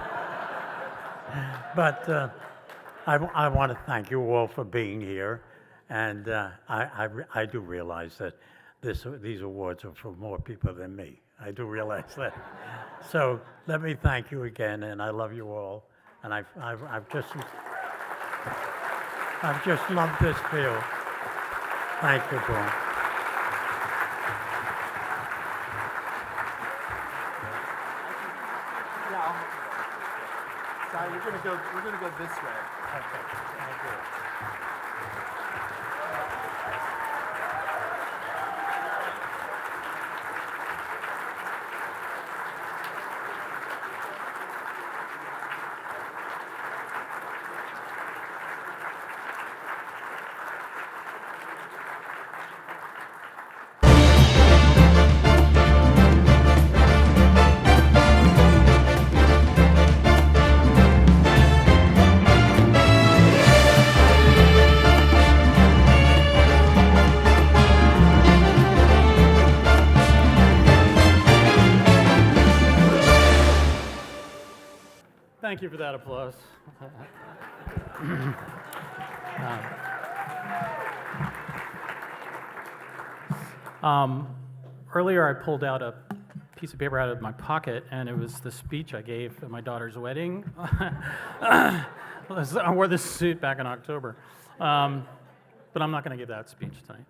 I want to thank you all for being here, and I do realize that these awards are for more people than me. I do realize that. So let me thank you again, and I love you all, and I've just loved this field. Thank you, Paul. We're gonna go this way. Okay, thank you. Thank you for that applause. Earlier, I pulled out a piece of paper out of my pocket, and it was the speech I gave at my daughter's wedding. I wore this suit back in October, but I'm not going to give that speech tonight.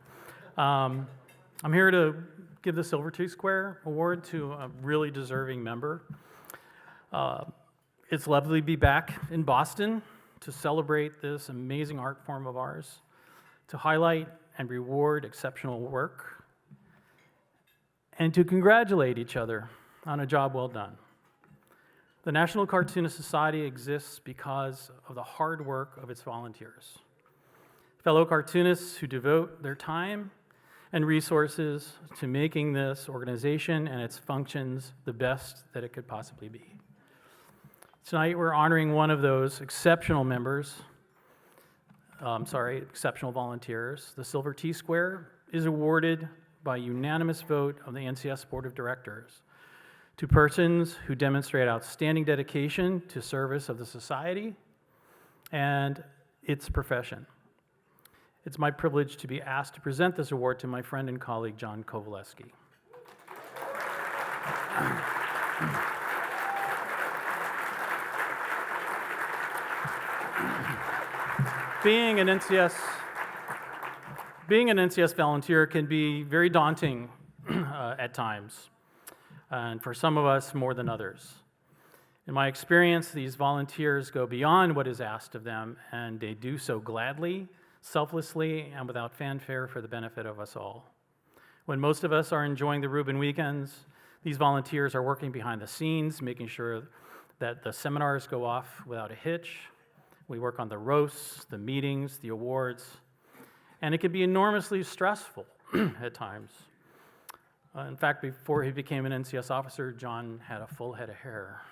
I'm here to give the Silver T-Square Award to a really deserving member. It's lovely to be back in Boston to celebrate this amazing art form of ours, to highlight and reward exceptional work, and to congratulate each other on a job well done. The National Cartoonists Society exists because of the hard work of its volunteers, fellow cartoonists who devote their time and resources to making this organization and its functions the best that it could possibly be. Tonight, we're honoring one of those exceptional exceptional volunteers. The Silver T-Square is awarded by unanimous vote of the NCS Board of Directors to persons who demonstrate outstanding dedication to service of the society and its profession. It's my privilege to be asked to present this award to my friend and colleague, John Kowaleski. Being an NCS volunteer can be very daunting at times, and for some of us more than others. In my experience, these volunteers go beyond what is asked of them, and they do so gladly, selflessly, and without fanfare for the benefit of us all. When most of us are enjoying the Reuben weekends, these volunteers are working behind the scenes, making sure that the seminars go off without a hitch. We work on the roasts, the meetings, the awards, and it can be enormously stressful at times. In fact, before he became an NCS officer, John had a full head of hair.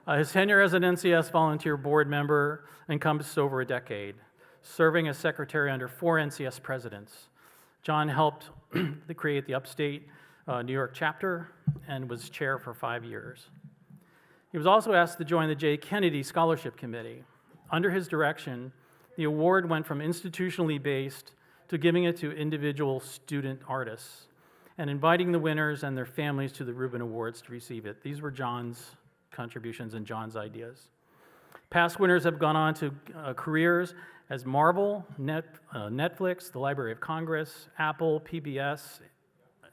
His tenure as an NCS volunteer board member encompassed over a decade, serving as secretary under 4 NCS presidents. John helped to create the upstate New York chapter and was chair for 5 years. He was also asked to join the J. Kennedy Scholarship Committee. Under his direction, the award went from institutionally based to giving it to individual student artists and inviting the winners and their families to the Reuben Awards to receive it. These were John's contributions and John's ideas. Past winners have gone on to careers as Marvel, Netflix, the Library of Congress, Apple, PBS,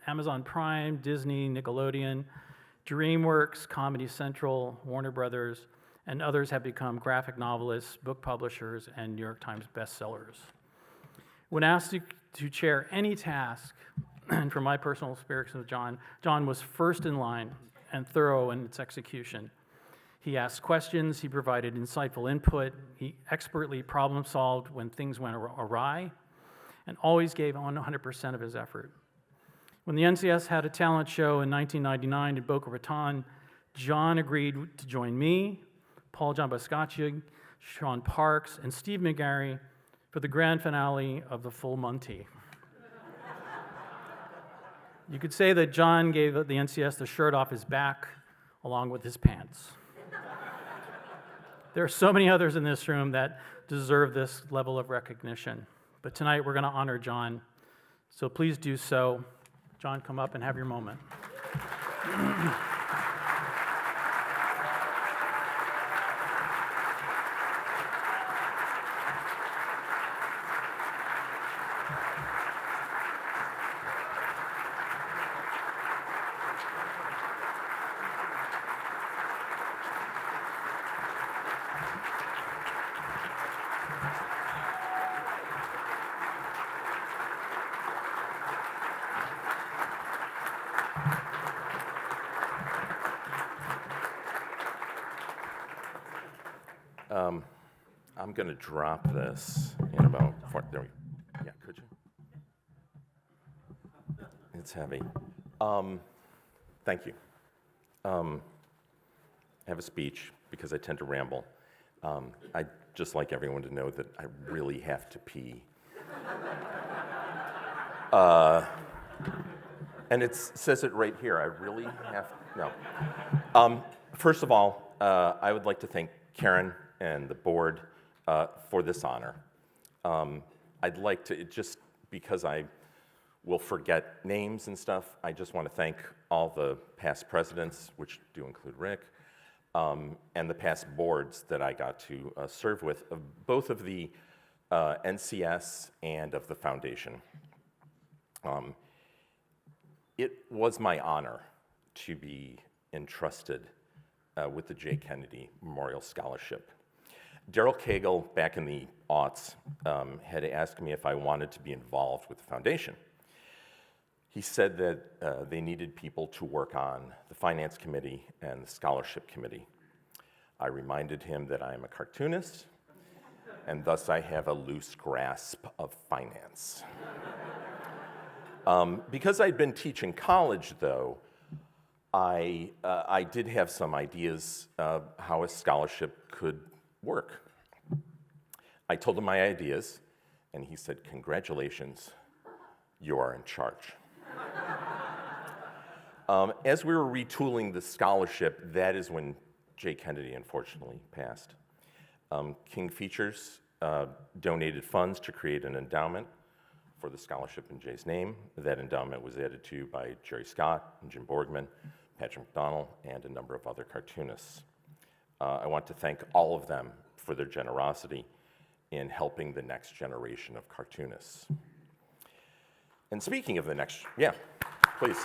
Amazon Prime, Disney, Nickelodeon, DreamWorks, Comedy Central, Warner Brothers, and others have become graphic novelists, book publishers, and New York Times bestsellers. When asked to chair any task, and from my personal experience with John was first in line and thorough in its execution. He asked questions, he provided insightful input, he expertly problem solved when things went awry, and always gave 100% of his effort. When the NCS had a talent show in 1999 in Boca Raton, John agreed to join me, Paul John Boscaccia, Sean Parks, and Steve McGarry for the grand finale of the Full Monty. You could say that John gave the NCS the shirt off his back along with his pants. There are so many others in this room that deserve this level of recognition, but tonight we're going to honor John, so please do so. John, come up and have your moment. I'm going to drop this in about, there we go. Yeah, could you? It's heavy. Thank you. I have a speech because I tend to ramble. I'd just like everyone to know that I really have to pee. And it says it right here. I really have, no. First of all, I would like to thank Karen and the board for this honor. I'd like to, just because I will forget names and stuff, I just want to thank all the past presidents, which do include Rick, and the past boards that I got to serve with, of both of the NCS and of the foundation. It was my honor to be entrusted with the J. Kennedy Memorial Scholarship. Daryl Cagle, back in the aughts, had asked me if I wanted to be involved with the foundation. He said that they needed people to work on the finance committee and the scholarship committee. I reminded him that I am a cartoonist, and thus I have a loose grasp of finance. Because I'd been teaching college, though, I did have some ideas of how a scholarship could work. I told him my ideas, and he said, "Congratulations, you are in charge." As we were retooling the scholarship, that is when J. Kennedy unfortunately passed. King Features donated funds to create an endowment for the scholarship in Jay's name. That endowment was added to by Jerry Scott and Jim Borgman, Patrick McDonnell, and a number of other cartoonists. I want to thank all of them for their generosity in helping the next generation of cartoonists. And speaking of the next, yeah, please.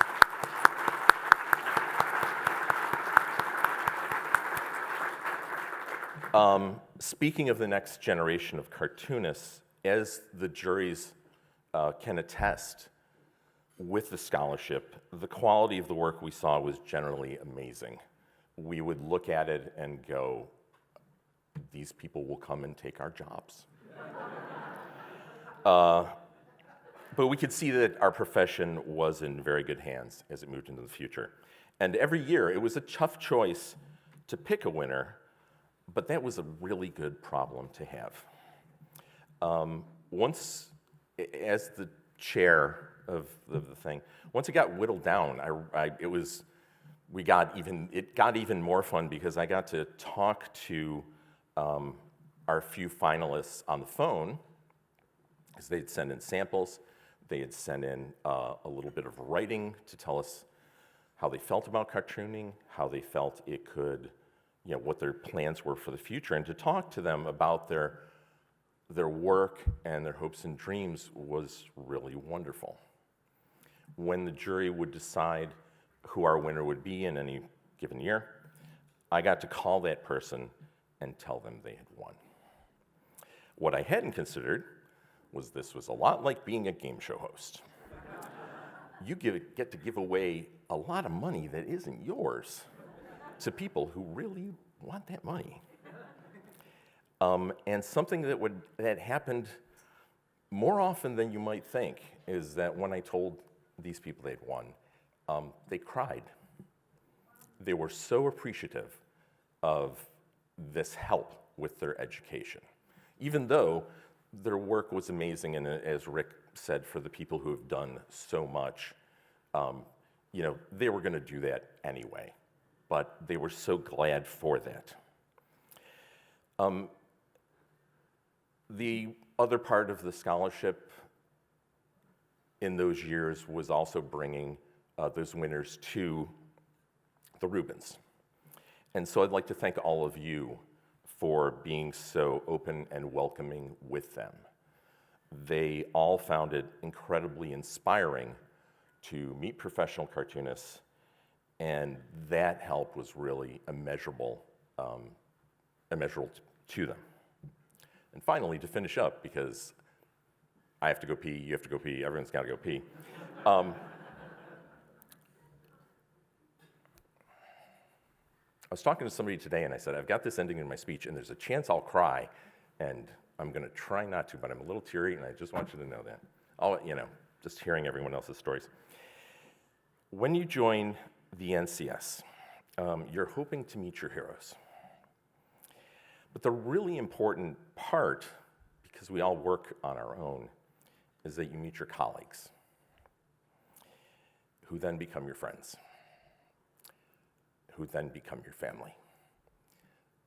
Speaking of the next generation of cartoonists, as the juries can attest, with the scholarship, the quality of the work we saw was generally amazing. We would look at it and go, these people will come and take our jobs. But we could see that our profession was in very good hands as it moved into the future. And every year, it was a tough choice to pick a winner, but that was a really good problem to have. Once, as the chair of the thing, once it got whittled down, it got even more fun because I got to talk to our few finalists on the phone, because they'd send in samples, they had sent in a little bit of writing to tell us how they felt about cartooning, how they felt it could, what their plans were for the future, and to talk to them about their work and their hopes and dreams was really wonderful. When the jury would decide who our winner would be in any given year, I got to call that person and tell them they had won. What I hadn't considered was this was a lot like being a game show host. You get to give away a lot of money that isn't yours to people who really want that money. And something that happened more often than you might think is that when I told these people they'd won, they cried. They were so appreciative of this help with their education. Even though their work was amazing, and as Rick said, for the people who have done so much, they were going to do that anyway. But they were so glad for that. The other part of the scholarship in those years was also bringing those winners to the Reubens. And so I'd like to thank all of you for being so open and welcoming with them. They all found it incredibly inspiring to meet professional cartoonists, and that help was really immeasurable to them. And finally, to finish up, because I have to go pee, you have to go pee, everyone's got to go pee. I was talking to somebody today, and I said, I've got this ending in my speech, and there's a chance I'll cry, and I'm going to try not to, but I'm a little teary, and I just want you to know that. Just hearing everyone else's stories. When you join the NCS, you're hoping to meet your heroes. But the really important part, because we all work on our own, is that you meet your colleagues who then become your friends, who then become your family.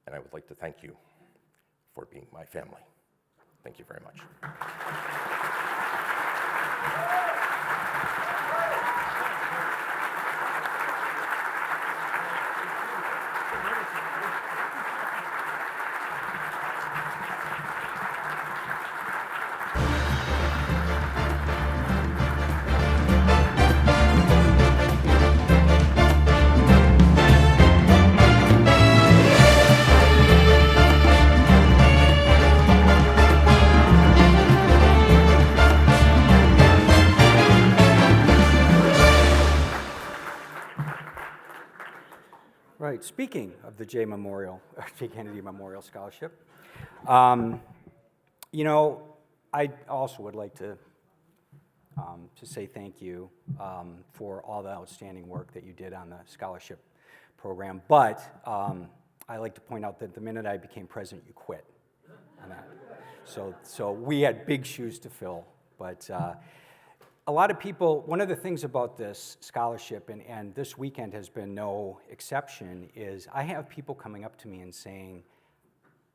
And I would like to thank you for being my family. Thank you very much. Right, speaking of the J. Kennedy Memorial Scholarship, you know, I also would like to say thank you for all the outstanding work that you did on the scholarship program, but I like to point out that the minute I became president, you quit on that. So we had big shoes to fill, but a lot of people, one of the things about this scholarship, and this weekend has been no exception, is I have people coming up to me and saying,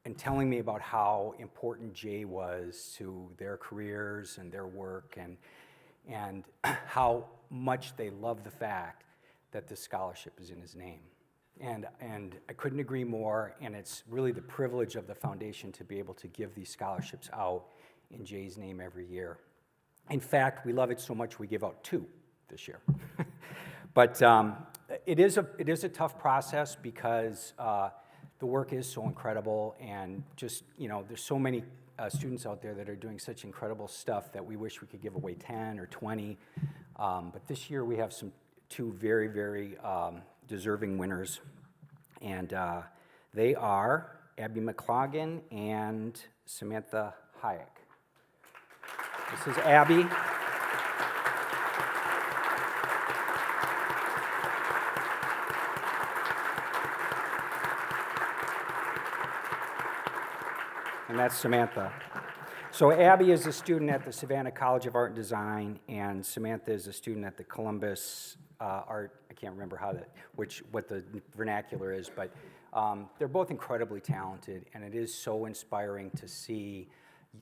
and telling me about how important Jay was to their careers and their work, and how much they love the fact that this scholarship is in his name. And I couldn't agree more, and it's really the privilege of the foundation to be able to give these scholarships out in Jay's name every year. In fact, we love it so much we give out 2 this year. But it is a tough process because the work is so incredible, and just, you know, there's so many students out there that are doing such incredible stuff that we wish we could give away 10 or 20. But this year we have 2 very, very deserving winners, and they are Abby McCloggin and Samantha Hayek. This is Abby. And that's Samantha. So Abby is a student at the Savannah College of Art and Design, and Samantha is a student at the Columbus Art, I can't remember what the vernacular is, but they're both incredibly talented, and it is so inspiring to see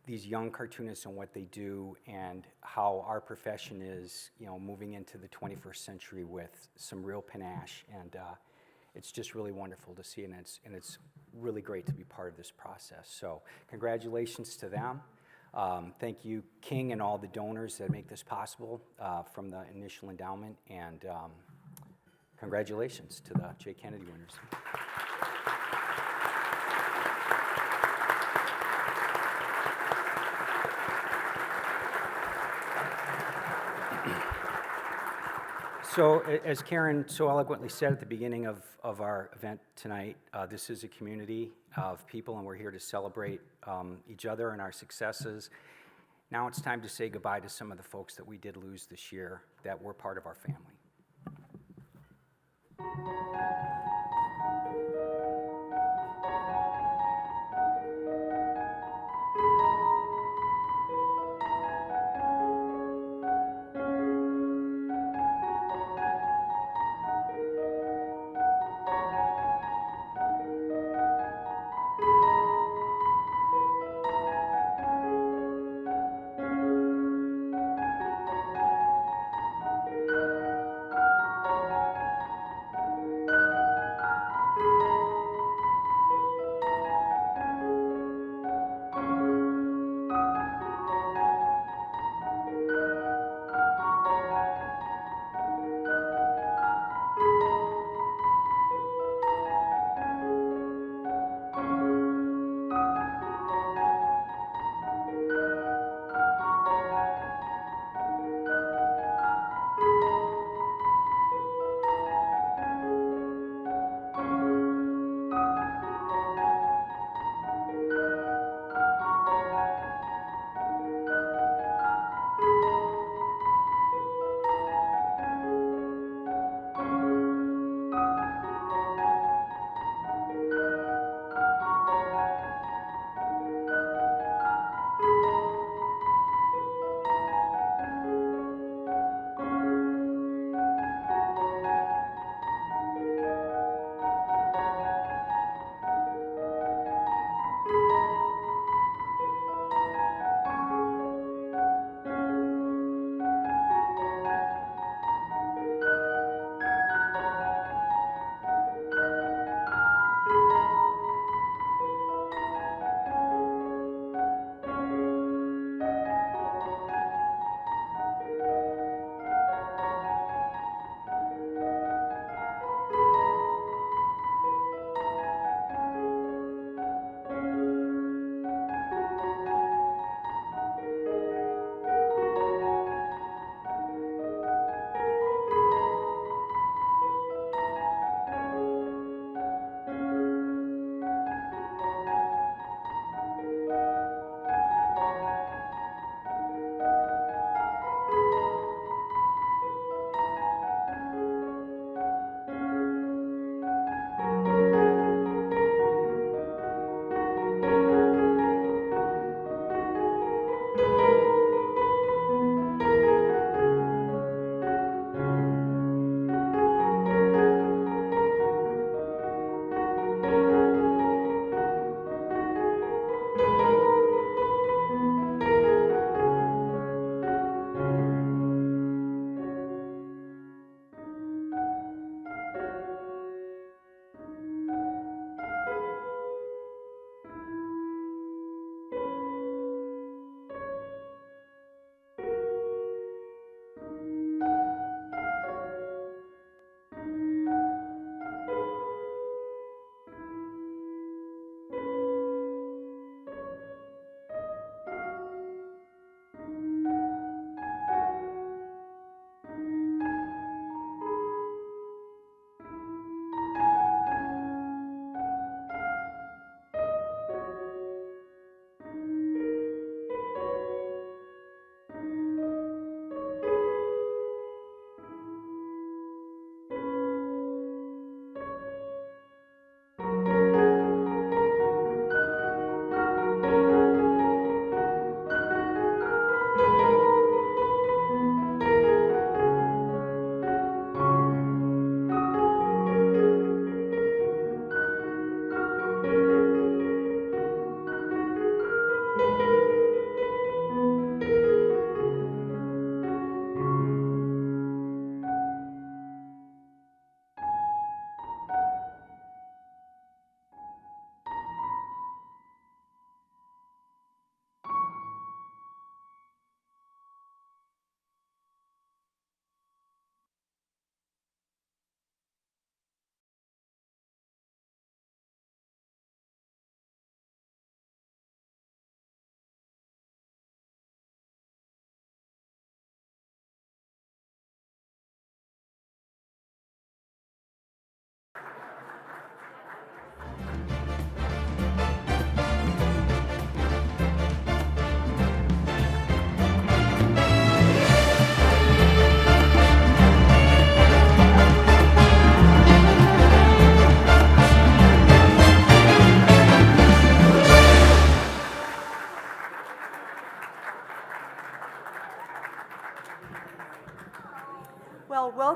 these young cartoonists and what they do, and how our profession is, you know, moving into the 21st century with some real panache, and it's just really wonderful to see, and it's really great to be part of this process. So congratulations to them. Thank you, King, and all the donors that make this possible from the initial endowment, and congratulations to the J. Kennedy winners. So, as Karen so eloquently said at the beginning of our event tonight, this is a community of people, and we're here to celebrate each other and our successes. Now it's time to say goodbye to some of the folks that we did lose this year that were part of our family.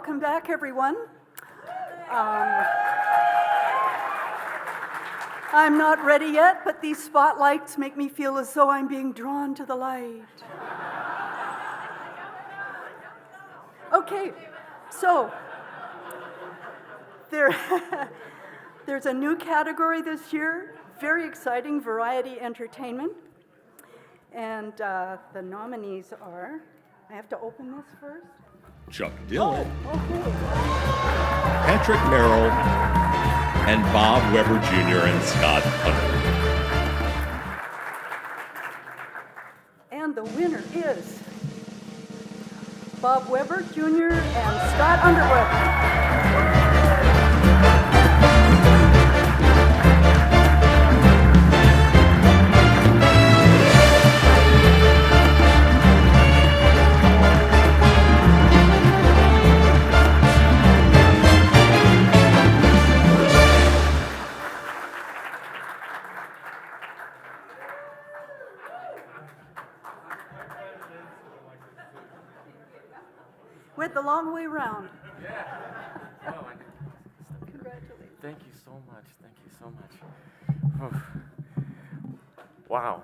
Welcome back, everyone. I'm not ready yet, but these spotlights make me feel as though I'm being drawn to the light. Okay, so there's a new category this year, very exciting, variety entertainment. And the nominees are, I have to open this first. Chuck Dillon, Okay. Patrick Merrill, and Bob Weber Jr. and Scott Underwood. And the winner is Bob Weber Jr. and Scott Underwood. Went the long way round. Congratulations. Thank you so much. Thank you so much. Wow.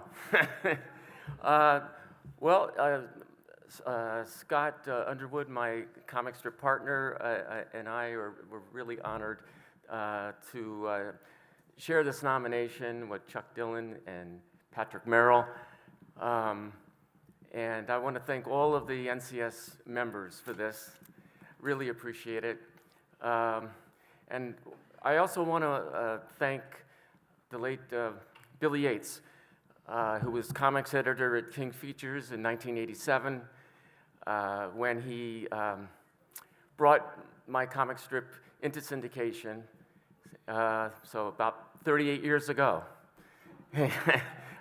Scott Underwood, my comic strip partner, and I were really honored to share this nomination with Chuck Dillon and Patrick Merrill. And I want to thank all of the NCS members for this. Really appreciate it. And I also want to thank the late Billy Yates, who was comics editor at King Features in 1987, when he brought my comic strip into syndication, so about 38 years ago.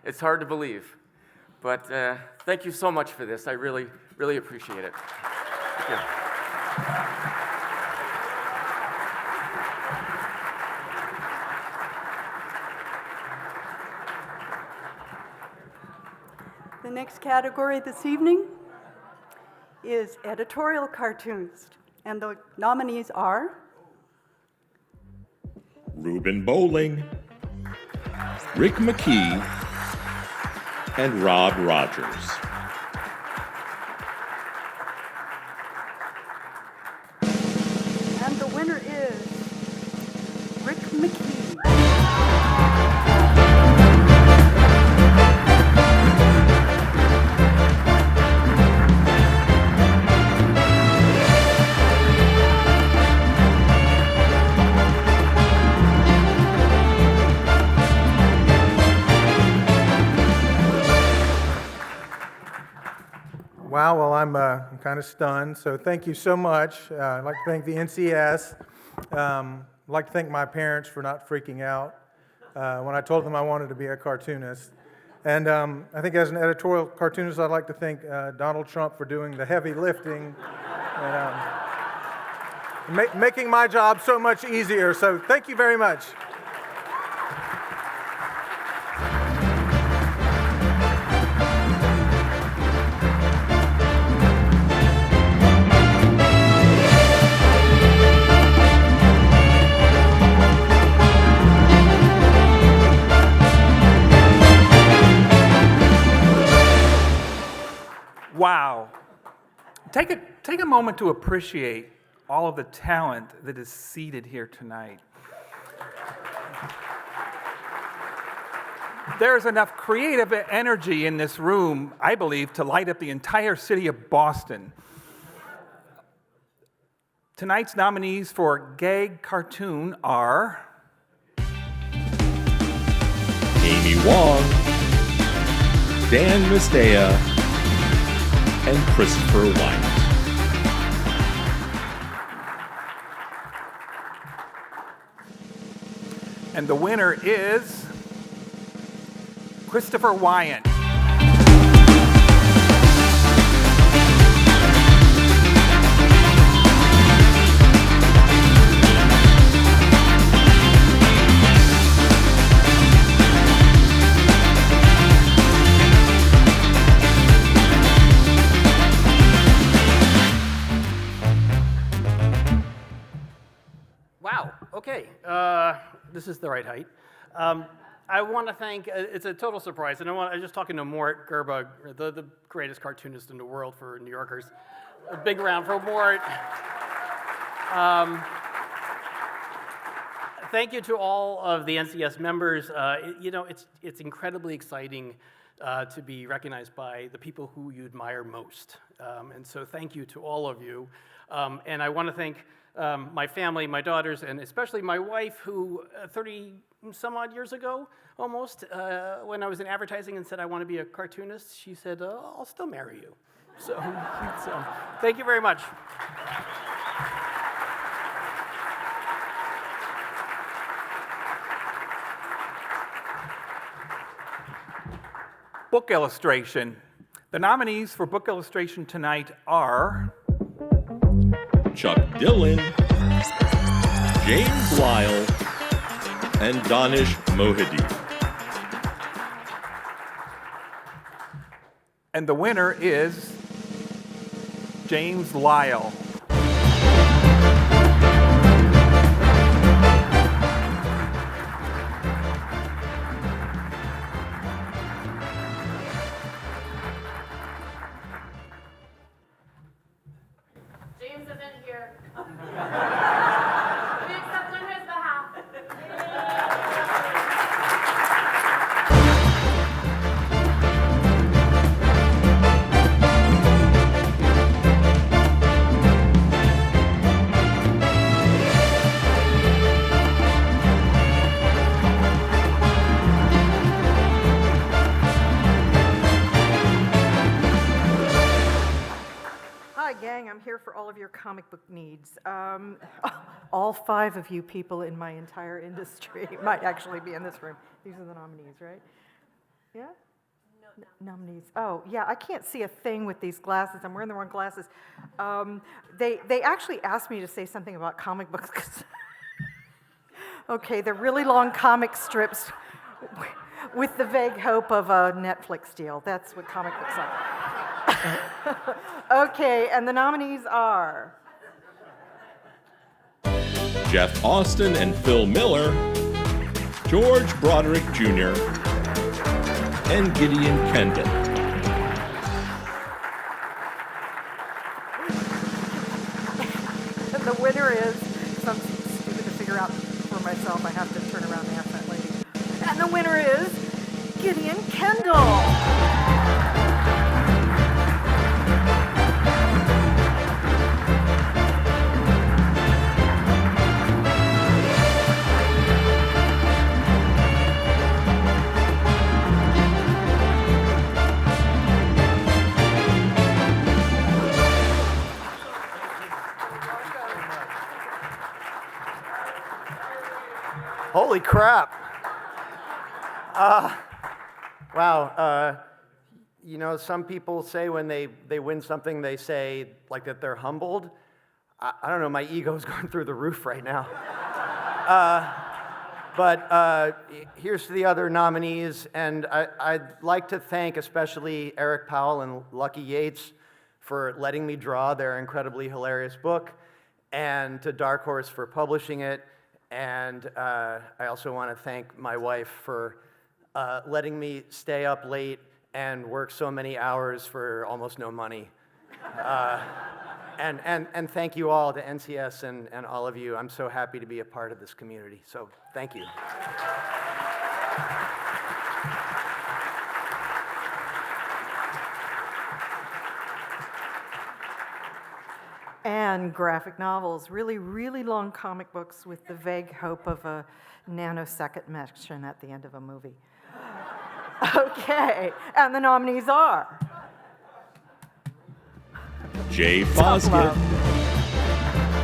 It's hard to believe. But thank you so much for this. I really, really appreciate it. Thank you. The next category this evening is editorial cartoonist. And the nominees are Reuben Bowling, Rick McKee, and Rob Rogers. And the winner is Rick McKee. Wow, well, I'm kind of stunned, so thank you so much. I'd like to thank the NCS. I'd like to thank my parents for not freaking out when I told them I wanted to be a cartoonist. And I think as an editorial cartoonist, I'd like to thank Donald Trump for doing the heavy lifting and making my job so much easier. So thank you very much. Wow. Take a moment to appreciate all of the talent that is seated here tonight. There's enough creative energy in this room, I believe, to light up the entire city of Boston. Tonight's nominees for Gag Cartoon are Amy Wong, Dan Mistea, and Christopher White. And the winner is Christopher Wyant. Wow, okay. This is the right height. I want to thank, it's a total surprise, and I was just talking to Mort Gerba, the greatest cartoonist in the world for New Yorkers. A big round for Mort. Thank you to all of the NCS members. You know, it's incredibly exciting to be recognized by the people who you admire most. And so thank you to all of you. And I want to thank my family, my daughters, and especially my wife, who 30 some odd years ago, almost, when I was in advertising and said I want to be a cartoonist, she said, I'll still marry you. So thank you very much. Book illustration. The nominees for book illustration tonight are Chuck Dillon, James Lyle, and Danish Mohidi. And the winner is James Lyle. James isn't here. We accept on his behalf. Hi, gang. I'm here for all of your comic book needs. All 5 of you people in my entire industry might actually be in this room. These are the nominees, right? Yeah? Nominees. Oh, yeah, I can't see a thing with these glasses. I'm wearing the wrong glasses. They actually asked me to say something about comic books. 'Cause okay, they're really long comic strips with the vague hope of a Netflix deal. That's what comic books are. Okay, and the nominees are Jeff Austin and Phil Miller, George Broderick Jr., and Gideon Kendall. And the winner is, something stupid to figure out for myself, I have to turn around and ask that lady. And the winner is Gideon Kendall. Holy crap. Wow. You know, some people say when they win something, they say like that they're humbled. I don't know, my ego's going through the roof right now. But here's to the other nominees, and I'd like to thank especially Eric Powell and Lucky Yates for letting me draw their incredibly hilarious book, and to Dark Horse for publishing it. And I also want to thank my wife for letting me stay up late and work so many hours for almost no money. And thank you all to NCS and all of you. I'm so happy to be a part of this community. So thank you. And graphic novels, really, really long comic books with the vague hope of a nanosecond mention at the end of a movie. Okay, and the nominees are Jay Fosgitt,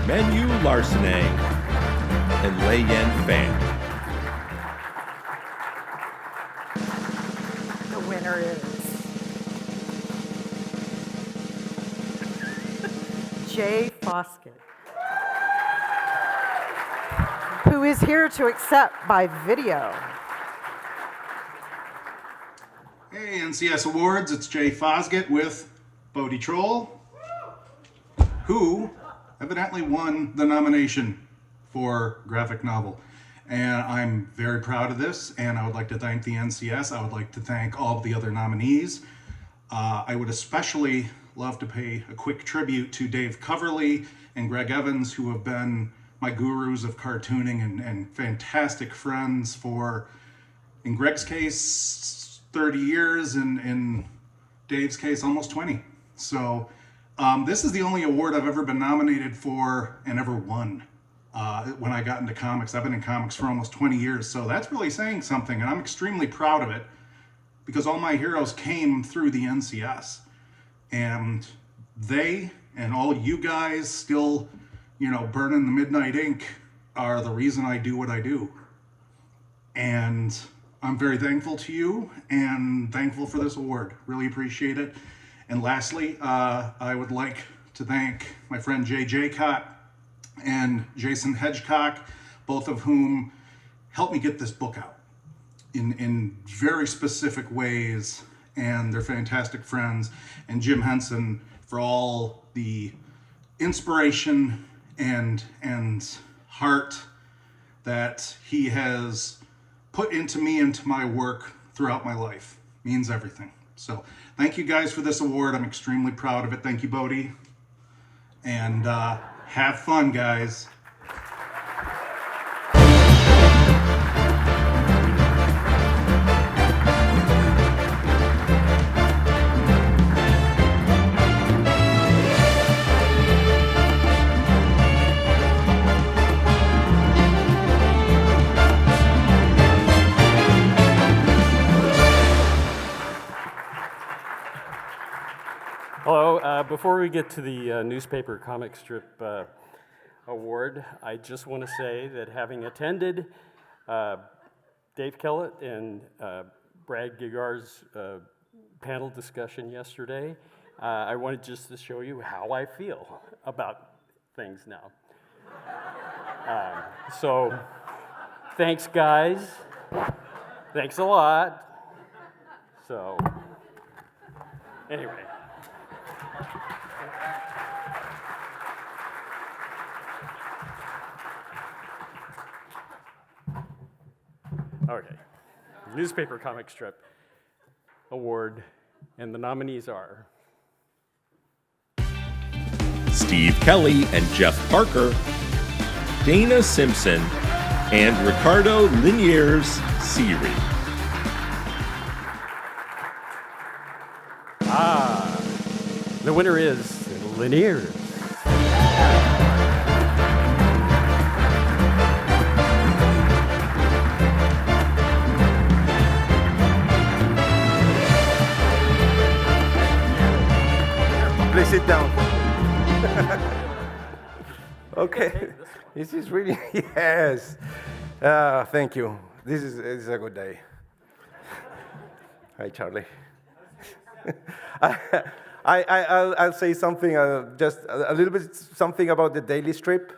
Menu Larsenet, and Lei Yen Fan. The winner is Jay Fosgitt, who is here to accept by video. Hey, NCS Awards, it's Jay Fosgitt with Bodie Troll, who evidently won the nomination for graphic novel. And I'm very proud of this, and I would like to thank the NCS. I would like to thank all of the other nominees. I would especially love to pay a quick tribute to Dave Coverley and Greg Evans, who have been my gurus of cartooning and fantastic friends for, in Greg's case, 30 years, and in Dave's case, almost 20. So this is the only award I've ever been nominated for and ever won. When I got into comics. I've been in comics for almost 20 years, so that's really saying something, and I'm extremely proud of it because all my heroes came through the NCS, and they and all you guys still, burning the midnight ink are the reason I do what I do. And I'm very thankful to you and thankful for this award. Really appreciate it. And lastly, I would like to thank my friend Jay Jaycott and Jason Hedgecock, both of whom helped me get this book out in very specific ways, and they're fantastic friends, and Jim Henson for all the inspiration and heart that he has put into me, into my work throughout my life. Means everything. So thank you guys for this award. I'm extremely proud of it. Thank you, Bodie. And have fun, guys. Hello. Before we get to the newspaper comic strip award, I just want to say that having attended Dave Kellett and Brad Gigar's panel discussion yesterday, I wanted just to show you how I feel about things now. So thanks, guys. Thanks a lot. So anyway. Okay, newspaper comic strip award, and the nominees are Steve Kelly and Jeff Parker, Dana Simpson, and Ricardo Linier's Siri. The winner is Lanier. Please sit down. Okay. This is really, yes. Thank you. This is a good day. Hi, Charlie. I'll say something, just a little bit something about the daily strip.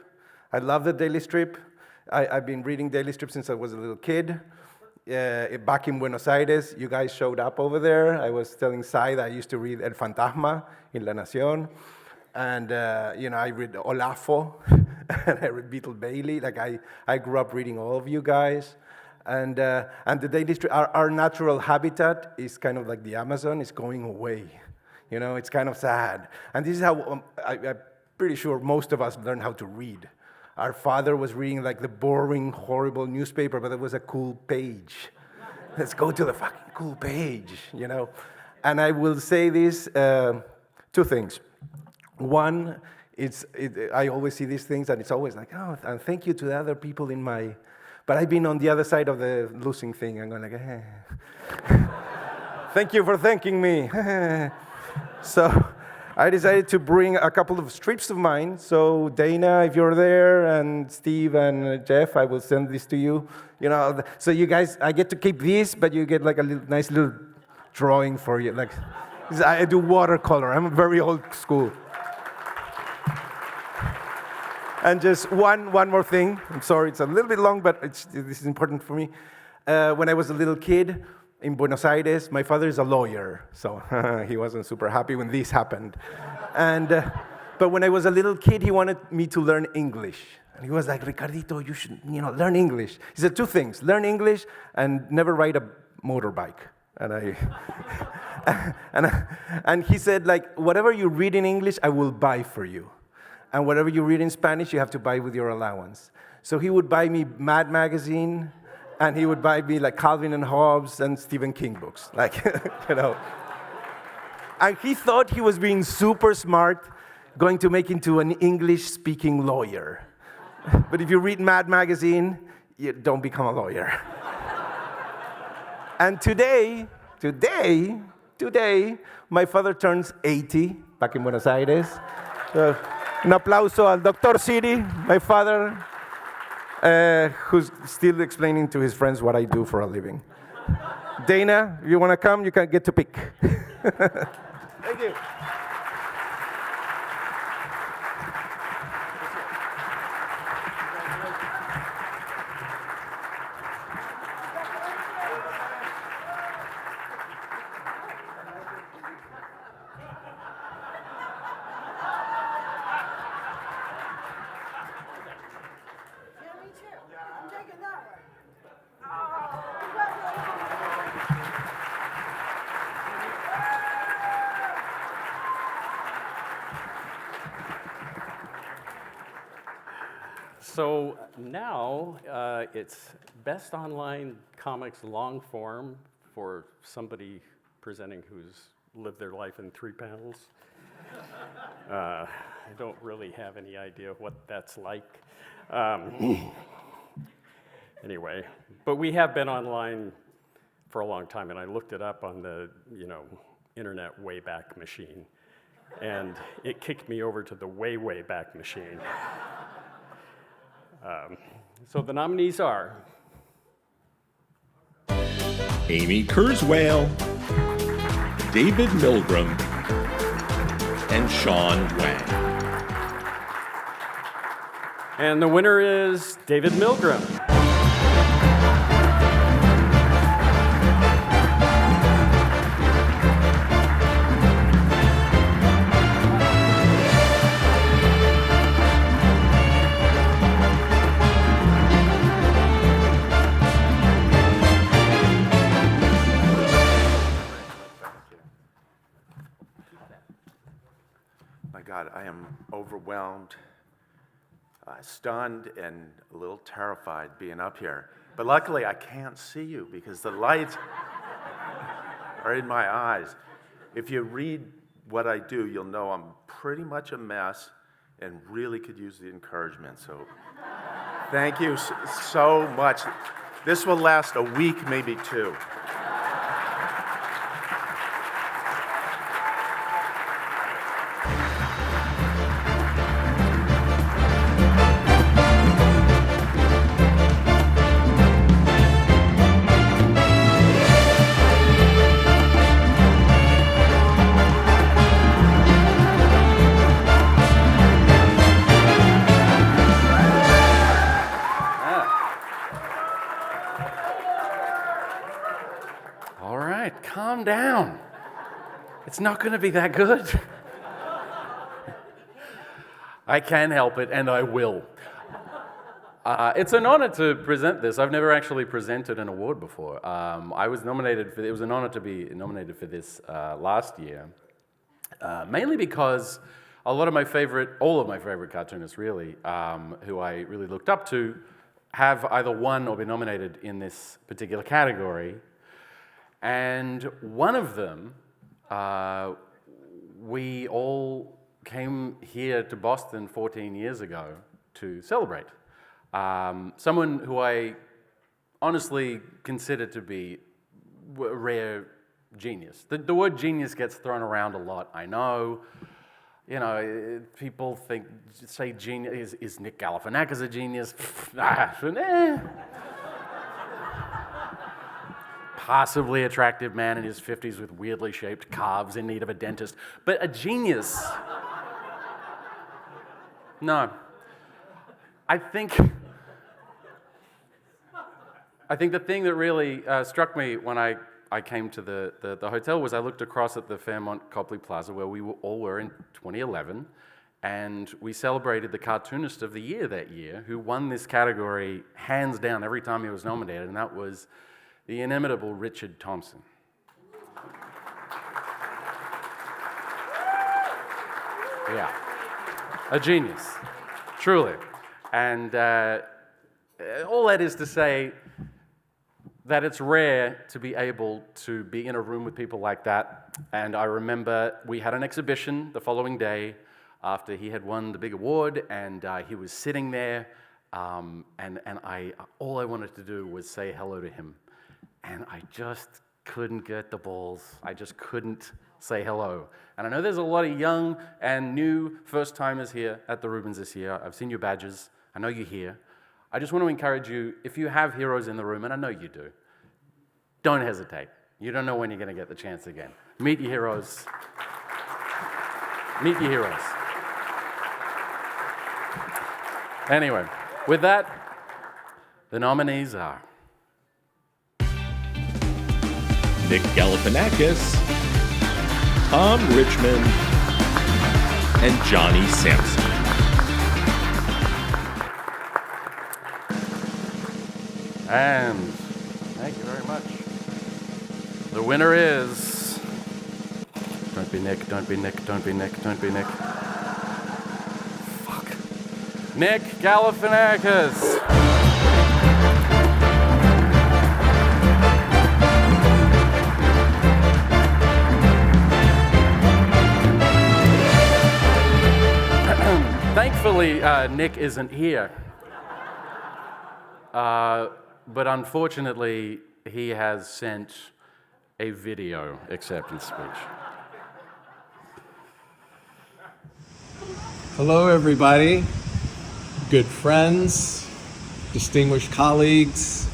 I love the daily strip. I've been reading daily strip since I was a little kid. Back in Buenos Aires, you guys showed up over there. I was telling Sai that I used to read El Fantasma in La Nación. And, I read Olafo, and I read Beetle Bailey. Like, I grew up reading all of you guys. And the daily strip, our natural habitat is kind of like the Amazon, is going away. It's kind of sad. And this is how, I'm pretty sure most of us learned how to read. Our father was reading like the boring, horrible newspaper, but it was a cool page. Let's go to the fucking cool page, And I will say this, two things. One, I always see these things, and it's always like, oh, and thank you to the other people in my... But I've been on the other side of the losing thing. I'm going like, Thank you for thanking me. So I decided to bring a couple of strips of mine. So Dana, if you're there, and Steve and Jeff, I will send this to you. So you guys, I get to keep these, but you get like a nice little drawing for you. Like, I do watercolor. I'm very old school. And just one more thing. I'm sorry, it's a little bit long, but this is important for me. When I was a little kid in Buenos Aires, my father is a lawyer, so he wasn't super happy when this happened. But when I was a little kid, he wanted me to learn English. And he was like, Ricardito, you should, learn English. He said 2 things, learn English and never ride a motorbike. And and he said, like, whatever you read in English, I will buy for you. And whatever you read in Spanish, you have to buy with your allowance. So he would buy me Mad Magazine, and he would buy me like Calvin and Hobbes and Stephen King books, like, And he thought he was being super smart, going to make into an English-speaking lawyer. But if you read Mad Magazine, you don't become a lawyer. And today, my father turns 80 back in Buenos Aires. So, un aplauso al Dr. City, my father, who's still explaining to his friends what I do for a living. Dana, if you want to come, you can get to pick. Thank you. So now it's Best Online Comics Long Form for somebody presenting who's lived their life in 3 panels. I don't really have any idea what that's like. Anyway, but we have been online for a long time, and I looked it up on the Internet Wayback Machine, and it kicked me over to the way back machine. So the nominees are Amy Kurzweil, David Milgram, and Sean Wang. And the winner is David Milgram. God, I am overwhelmed, stunned, and a little terrified being up here. But luckily, I can't see you because the lights are in my eyes. If you read what I do, you'll know I'm pretty much a mess and really could use the encouragement. So thank you so much. This will last a week, maybe 2. Calm down. It's not going to be that good. I can help it, and I will. It's an honor to present this. I've never actually presented an award before. I was nominated for. It was an honor to be nominated for this last year, mainly because all of my favorite cartoonists, really, who I really looked up to, have either won or been nominated in this particular category. And one of them, we all came here to Boston 14 years ago to celebrate. Someone who I honestly consider to be a rare genius. The word genius gets thrown around a lot, I know. People say genius, is Nick Galifianakis a genius? Possibly attractive man in his 50s with weirdly shaped calves in need of a dentist. But a genius? No. I think the thing that really struck me when I came to the hotel was I looked across at the Fairmont Copley Plaza where we all were in 2011, And we celebrated the Cartoonist of the Year that year, who won this category hands down every time he was nominated, and that was the inimitable Richard Thompson. Yeah, a genius, truly. And all that is to say that it's rare to be able to be in a room with people like that. And I remember we had an exhibition the following day after he had won the big award, and he was sitting there, and all I wanted to do was say hello to him. And I just couldn't get the balls. I just couldn't say hello. And I know there's a lot of young and new first-timers here at the Reubens this year. I've seen your badges. I know you're here. I just want to encourage you, if you have heroes in the room, and I know you do, don't hesitate. You don't know when you're going to get the chance again. Meet your heroes. Meet your heroes. Anyway, with that, the nominees are Nick Galifianakis, Tom Richmond, and Johnny Sampson. And thank you very much. The winner is... Don't be Nick, don't be Nick, don't be Nick, don't be Nick. Fuck. Nick Galifianakis. Thankfully, Nick isn't here. But unfortunately, he has sent a video acceptance speech. Hello, everybody. Good friends, distinguished colleagues,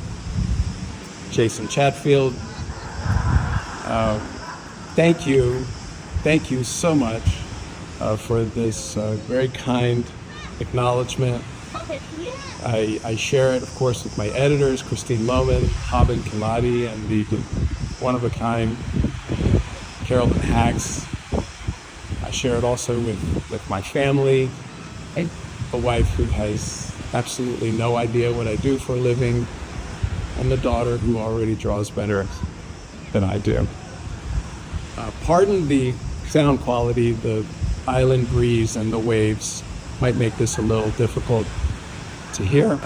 Jason Chatfield. Thank you so much for this very kind acknowledgement. I share it, of course, with my editors, Christine Lohman, Haben Kilati, and the one-of-a-kind Carolyn Hacks. I share it also with my family, a wife who has absolutely no idea what I do for a living, and the daughter who already draws better than I do. Pardon the sound quality, the island breeze and the waves might make this a little difficult to hear.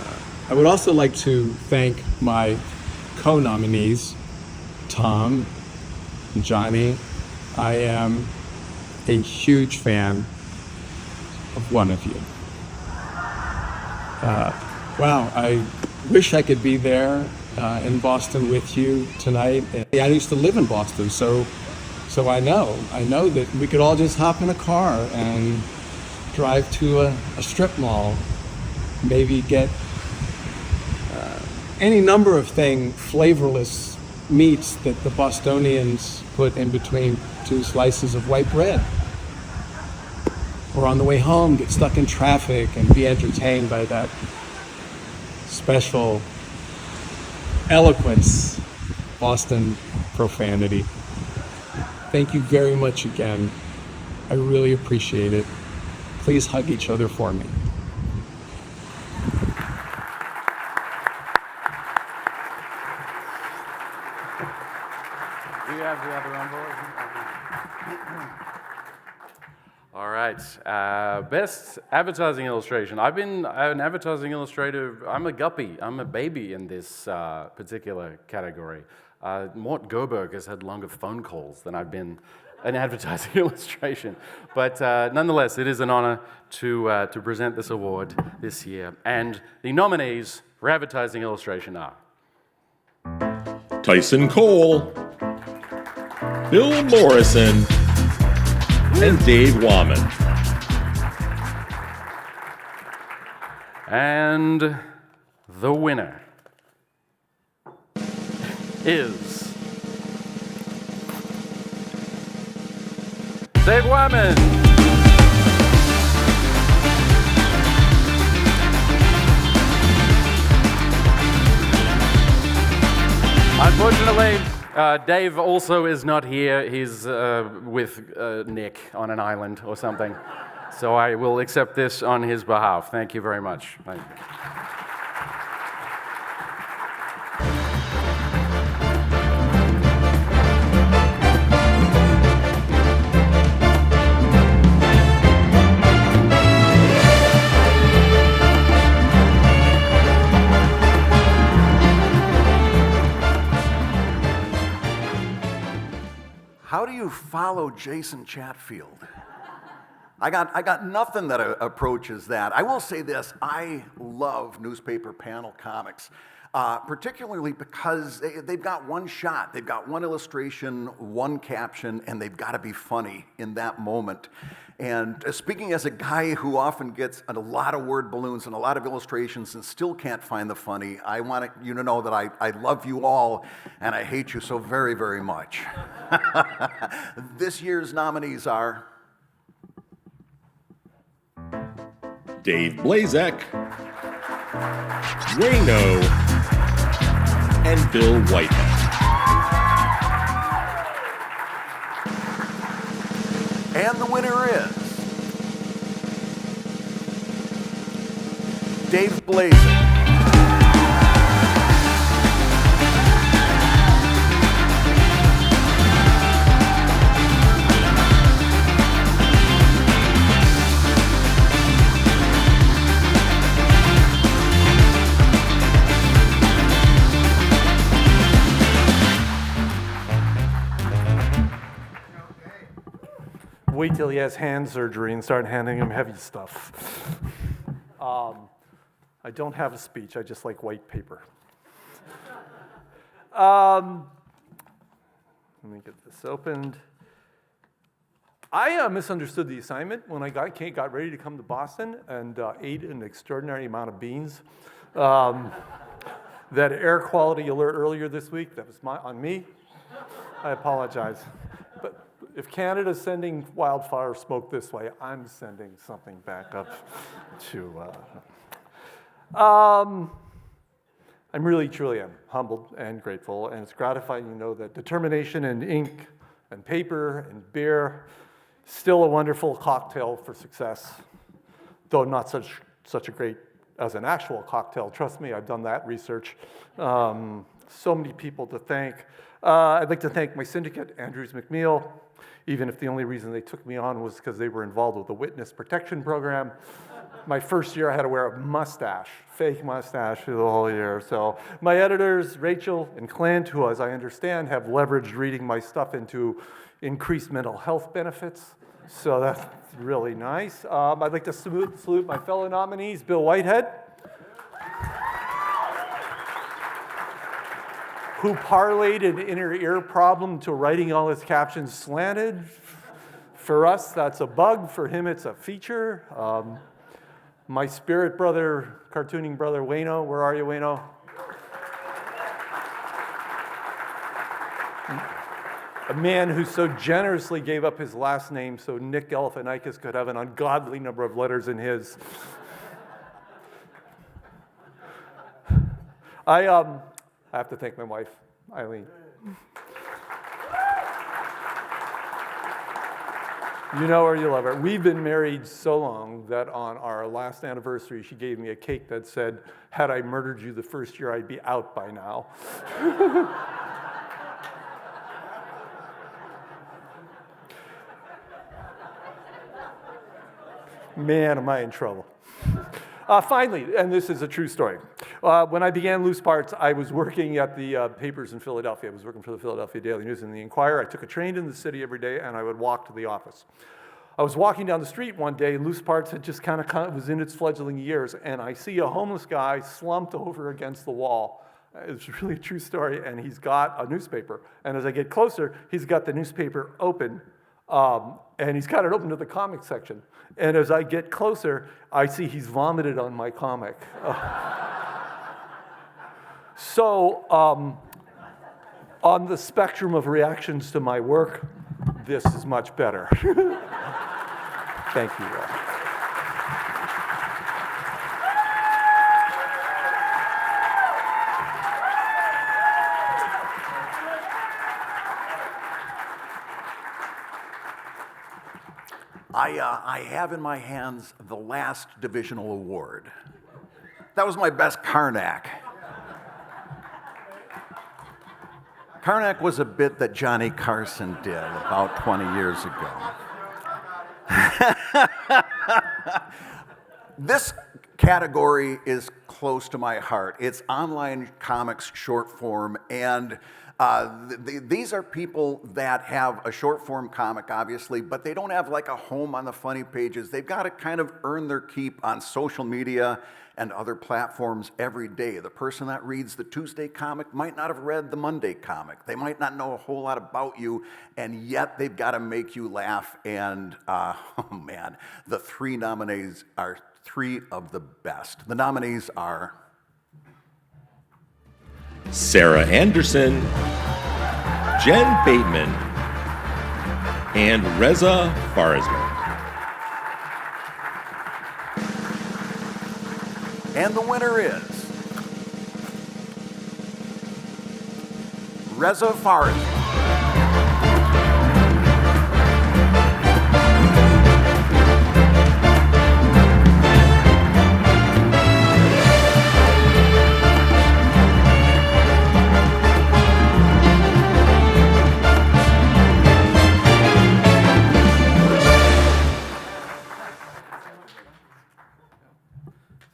I would also like to thank my co-nominees, Tom and Johnny. I am a huge fan of one of you. Wow, I wish I could be there in Boston with you tonight. I used to live in Boston, so I know that we could all just hop in a car and drive to a strip mall, maybe get any number of flavorless meats that the Bostonians put in between two slices of white bread. Or on the way home, get stuck in traffic and be entertained by that special eloquence, Boston profanity. Thank you very much again. I really appreciate it. Please hug each other for me. Do you have the other envelope? All right. Best advertising illustration. I've been an advertising illustrator. I'm a guppy. I'm a baby in this particular category. Mort Goberg has had longer phone calls than I've been in advertising illustration. But nonetheless, it is an honor to present this award this year. And the nominees for advertising illustration are Tyson Cole, Bill Morrison, and Dave Wammen. And the winner is Dave Wammen. Unfortunately, Dave also is not here. He's with Nick on an island or something. So I will accept this on his behalf. Thank you very much. Thank you. How do you follow Jason Chatfield? I got nothing that approaches that. I will say this, I love newspaper panel comics, particularly because they've got one shot, they've got one illustration, one caption, and they've got to be funny in that moment. And speaking as a guy who often gets a lot of word balloons and a lot of illustrations and still can't find the funny, I want you to know that I love you all and I hate you so very, very much. This year's nominees are Dave Blazek, Wayno, and Bill Whitehead. And the winner is Dave Blazek. Wait till he has hand surgery and start handing him heavy stuff. I don't have a speech, I just like white paper. Let me get this opened. I misunderstood the assignment when I got ready to come to Boston and ate an extraordinary amount of beans. That air quality alert earlier this week, that was on me. I apologize. But if Canada's sending wildfire smoke this way, I'm sending something back up to... I'm really, truly am humbled and grateful, and it's gratifying to know that determination and ink and paper and beer, still a wonderful cocktail for success, though not such a great as an actual cocktail. Trust me, I've done that research. So many people to thank. I'd like to thank my syndicate, Andrews McNeil, even if the only reason they took me on was because they were involved with the witness protection program. My first year, I had to wear a mustache, fake mustache through the whole year. So my editors, Rachel and Clint, who, as I understand, have leveraged reading my stuff into increased mental health benefits. So that's really nice. I'd like to salute my fellow nominees, Bill Whitehead, who parlayed an inner ear problem to writing all his captions slanted. For us, that's a bug. For him, it's a feature. My spirit brother, cartooning brother, Wayno. Where are you, Wayno? A man who so generously gave up his last name so Nick Galifianakis could have an ungodly number of letters in his. I have to thank my wife, Eileen. You know her, you love her. We've been married so long that on our last anniversary, she gave me a cake that said, "Had I murdered you the first year, I'd be out by now." Man, am I in trouble. Finally, and this is a true story. When I began Loose Parts, I was working at the papers in Philadelphia. I was working for the Philadelphia Daily News and the Inquirer. I took a train into the city every day, and I would walk to the office. I was walking down the street one day, and Loose Parts had just kind of was in its fledgling years, and I see a homeless guy slumped over against the wall. It's really a true story, and he's got a newspaper. And as I get closer, he's got the newspaper open, and he's got it open to the comic section. And as I get closer, I see he's vomited on my comic. So, on the spectrum of reactions to my work, this is much better. Thank you all. I have in my hands the last divisional award. That was my best Karnak. Karnak was a bit that Johnny Carson did about 20 years ago. This category is close to my heart. It's online comics short form, and these are people that have a short form comic, obviously, but they don't have like a home on the funny pages. They've got to kind of earn their keep on social media and other platforms every day. The person that reads the Tuesday comic might not have read the Monday comic. They might not know a whole lot about you, and yet they've got to make you laugh. And oh man, the three nominees are three of the best. The nominees are Sarah Anderson, Jen Bateman, and Reza Farizman. And the winner is Reza Farizman.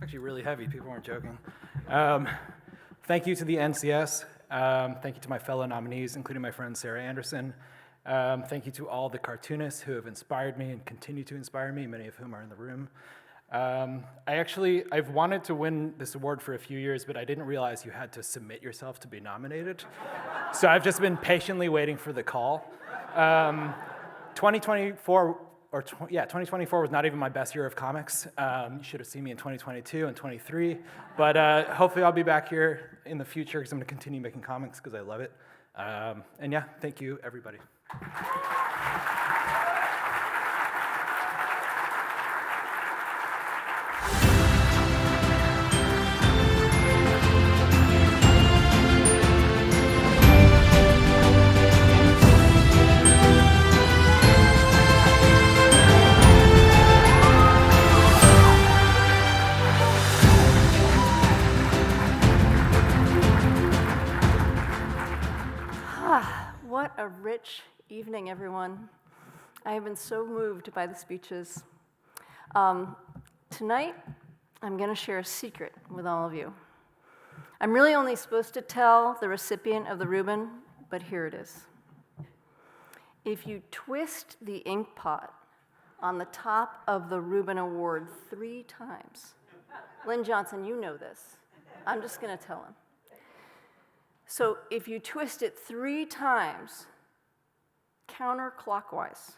Actually really heavy, people weren't joking. Thank you to the NCS. Thank you to my fellow nominees, including my friend Sarah Anderson. Thank you to all the cartoonists who have inspired me and continue to inspire me, many of whom are in the room. I've wanted to win this award for a few years, but I didn't realize you had to submit yourself to be nominated. So I've just been patiently waiting for the call. 2024 was not even my best year of comics. You should have seen me in 2022 and 23. But hopefully I'll be back here in the future because I'm going to continue making comics because I love it. And yeah, thank you, everybody. What a rich evening, everyone. I have been so moved by the speeches. Tonight, I'm going to share a secret with all of you. I'm really only supposed to tell the recipient of the Reuben, but here it is. If you twist the ink pot on the top of the Reuben Award 3 times, Lynn Johnson, you know this. I'm just going to tell him. So if you twist it 3 times, counterclockwise,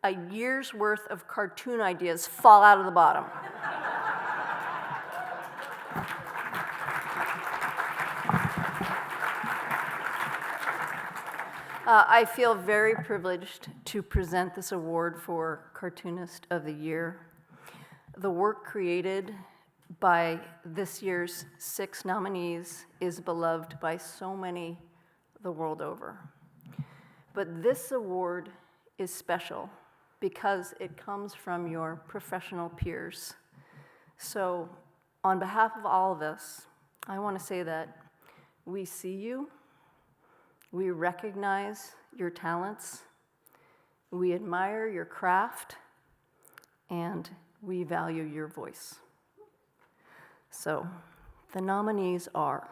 a year's worth of cartoon ideas fall out of the bottom. I feel very privileged to present this award for Cartoonist of the Year. The work created by this year's 6 nominees is beloved by so many the world over. But this award is special because it comes from your professional peers. So on behalf of all of us, I want to say that we see you, we recognize your talents, we admire your craft, and we value your voice. So, the nominees are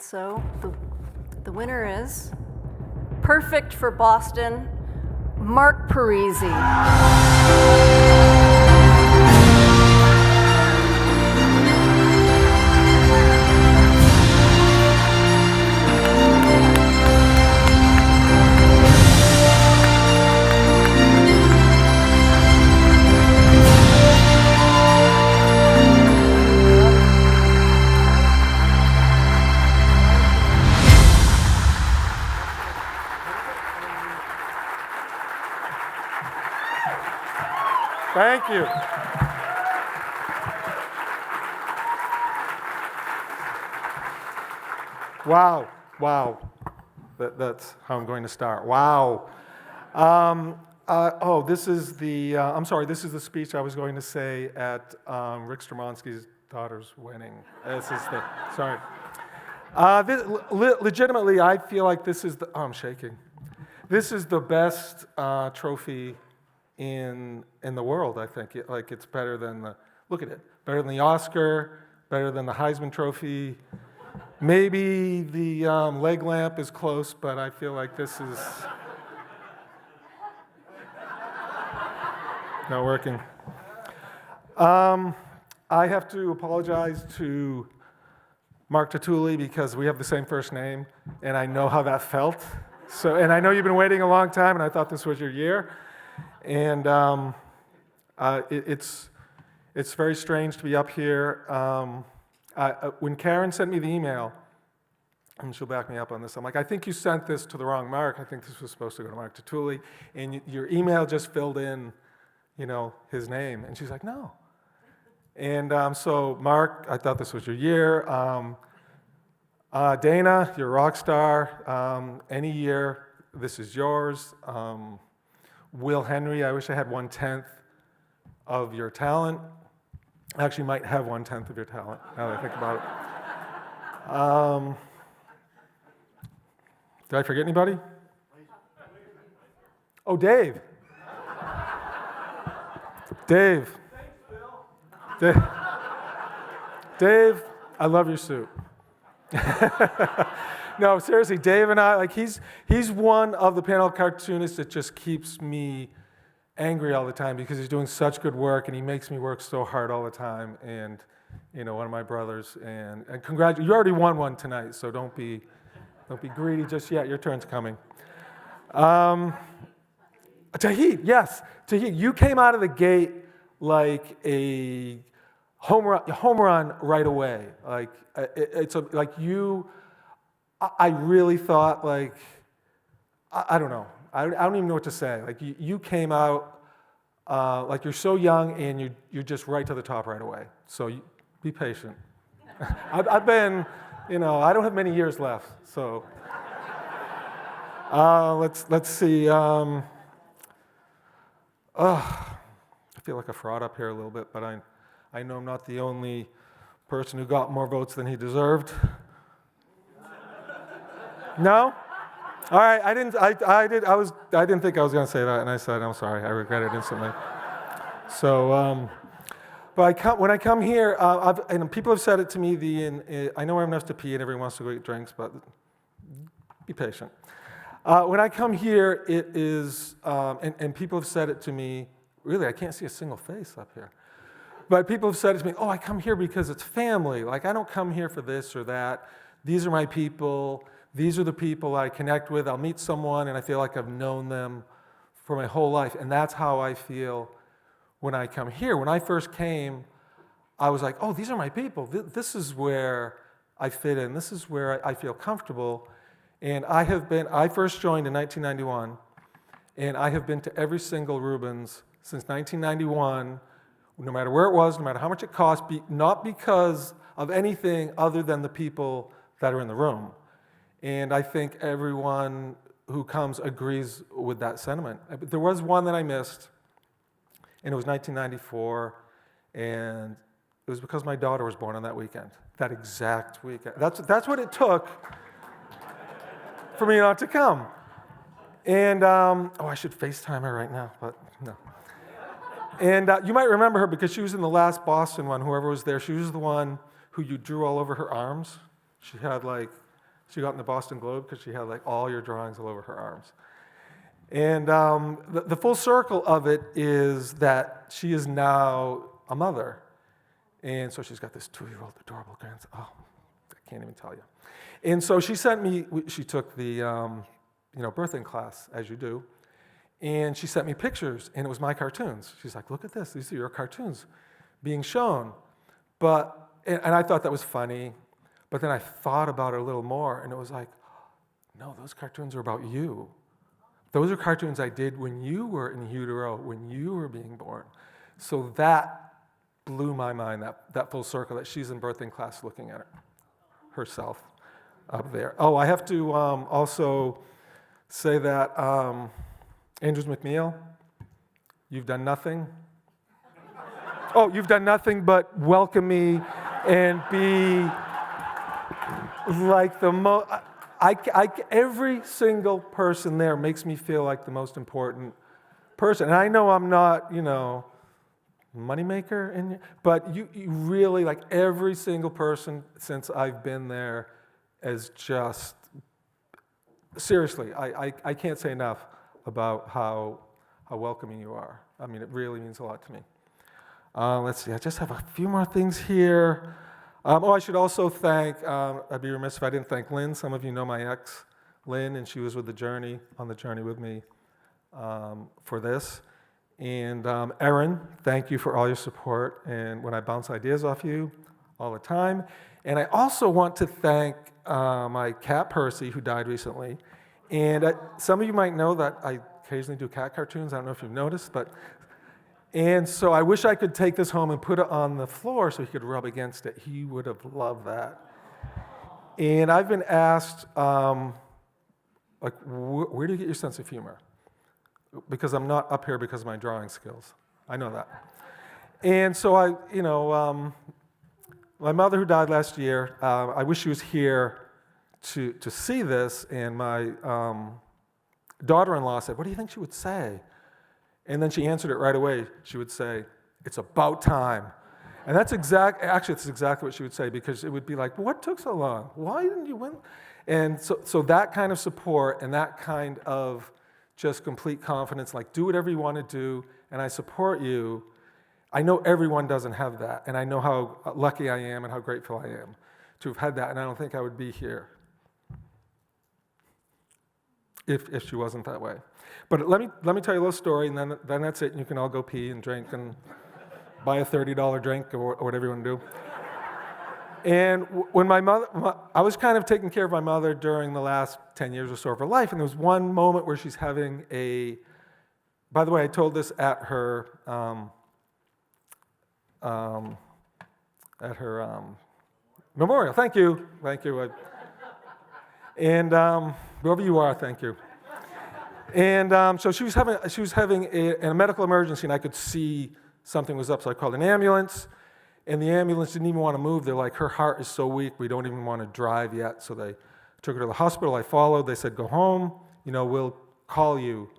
And so the winner is Perfect for Boston, Mark Parisi. Thank you. Wow, wow. That's how I'm going to start. Wow. This is the, I'm sorry, this is the speech I was going to say at Rick Stromansky's daughter's wedding. This is the, sorry. Legitimately, I feel like this is the, I'm shaking. This is the best trophy in the world, I think. Like, it's better than the, look at it, better than the Oscar, better than the Heisman Trophy. Maybe the leg lamp is close, but I feel like this is not working. I have to apologize to Mark Tatuli because we have the same first name, and I know how that felt. So, and I know you've been waiting a long time, and I thought this was your year. And it's very strange to be up here. When Karen sent me the email, and she'll back me up on this, I'm like, I think you sent this to the wrong Mark. I think this was supposed to go to Mark Tatuli, and your email just filled in, his name. And she's like, no. And so, Mark, I thought this was your year. Dana, you're a rock star. Any year, this is yours. Will Henry, I wish I had 1/10 of your talent. I actually might have 1/10 of your talent, now that I think about it. Did I forget anybody? Oh, Dave. Dave. Dave, I love your suit. No, seriously, Dave and I, like, he's one of the panel cartoonists that just keeps me angry all the time because he's doing such good work and he makes me work so hard all the time. And, one of my brothers. And congratulations, you already won one tonight, so don't be greedy just yet. Your turn's coming. Tahid, yes, Tahid, you came out of the gate like a home run right away. Like I really thought, like, I don't know. I don't even know what to say. Like, you came out like you're so young and you're just right to the top right away. So be patient. I've been, I don't have many years left. So let's see. I feel like a fraud up here a little bit, but I know I'm not the only person who got more votes than he deserved. No? All right, I didn't think I was going to say that, and I said, I'm sorry, I regret it instantly. So, but when I come here, and people have said it to me, I know everyone has to pee and everyone wants to go get drinks, but be patient. When I come here, it is, and people have said it to me, really, I can't see a single face up here. But people have said it to me, I come here because it's family. Like, I don't come here for this or that. These are my people. These are the people I connect with. I'll meet someone and I feel like I've known them for my whole life. And that's how I feel when I come here. When I first came, I was like, these are my people. This is where I fit in. This is where I feel comfortable. And I first joined in 1991, and I have been to every single Reuben's since 1991, no matter where it was, no matter how much it cost, not because of anything other than the people that are in the room. And I think everyone who comes agrees with that sentiment. There was one that I missed, and it was 1994, and it was because my daughter was born on that weekend, that exact weekend. That's what it took for me not to come. And, I should FaceTime her right now, but no. And you might remember her because she was in the last Boston one, whoever was there. She was the one who you drew all over her arms. She had, like, She got in the Boston Globe because she had like all your drawings all over her arms. And the full circle of it is that she is now a mother. And so she's got this 2-year-old adorable grandson. Oh, I can't even tell you. And so she sent me, she took the birthing class, as you do, and she sent me pictures, and it was my cartoons. She's like, look at this, these are your cartoons being shown. And I thought that was funny, but then I thought about it a little more, and it was like, no, those cartoons are about you. Those are cartoons I did when you were in utero, when you were being born. So that blew my mind, that full circle, that she's in birthing class looking at it herself up there. Oh, I have to also say that Andrews McNeil, you've done nothing. Oh, you've done nothing but welcome me and be like the most. Every single person there makes me feel like the most important person. And I know I'm not, moneymaker, but you really, like every single person since I've been there is just, seriously, I can't say enough about how welcoming you are. I mean, it really means a lot to me. Let's see, I just have a few more things here. I should also thank, I'd be remiss if I didn't thank Lynn. Some of you know my ex, Lynn, and she was on the journey with me for this. And Erin, thank you for all your support and when I bounce ideas off you all the time. And I also want to thank my cat, Percy, who died recently. And some of you might know that I occasionally do cat cartoons. I don't know if you've noticed, and so I wish I could take this home and put it on the floor so he could rub against it. He would have loved that. And I've been asked, where do you get your sense of humor? Because I'm not up here because of my drawing skills. I know that. And so my mother who died last year, I wish she was here to see this, and my daughter-in-law said, what do you think she would say? And then she answered it right away. She would say, it's about time. And that's exactly what she would say, because it would be like, what took so long? Why didn't you win? And so that kind of support and that kind of just complete confidence, like do whatever you want to do, and I support you. I know everyone doesn't have that, and I know how lucky I am and how grateful I am to have had that, and I don't think I would be here if she wasn't that way. But let me tell you a little story, and then that's it, and you can all go pee and drink and buy a $30 drink or whatever you want to do. And when I was kind of taking care of my mother during the last 10 years or so of her life, and there was one moment where she's having by the way, I told this at her memorial. Thank you. And whoever you are, thank you. And so she was having a medical emergency, and I could see something was up, so I called an ambulance, and the ambulance didn't even want to move. They're like, her heart is so weak, we don't even want to drive yet. So they took her to the hospital. I followed. They said, go home. We'll call you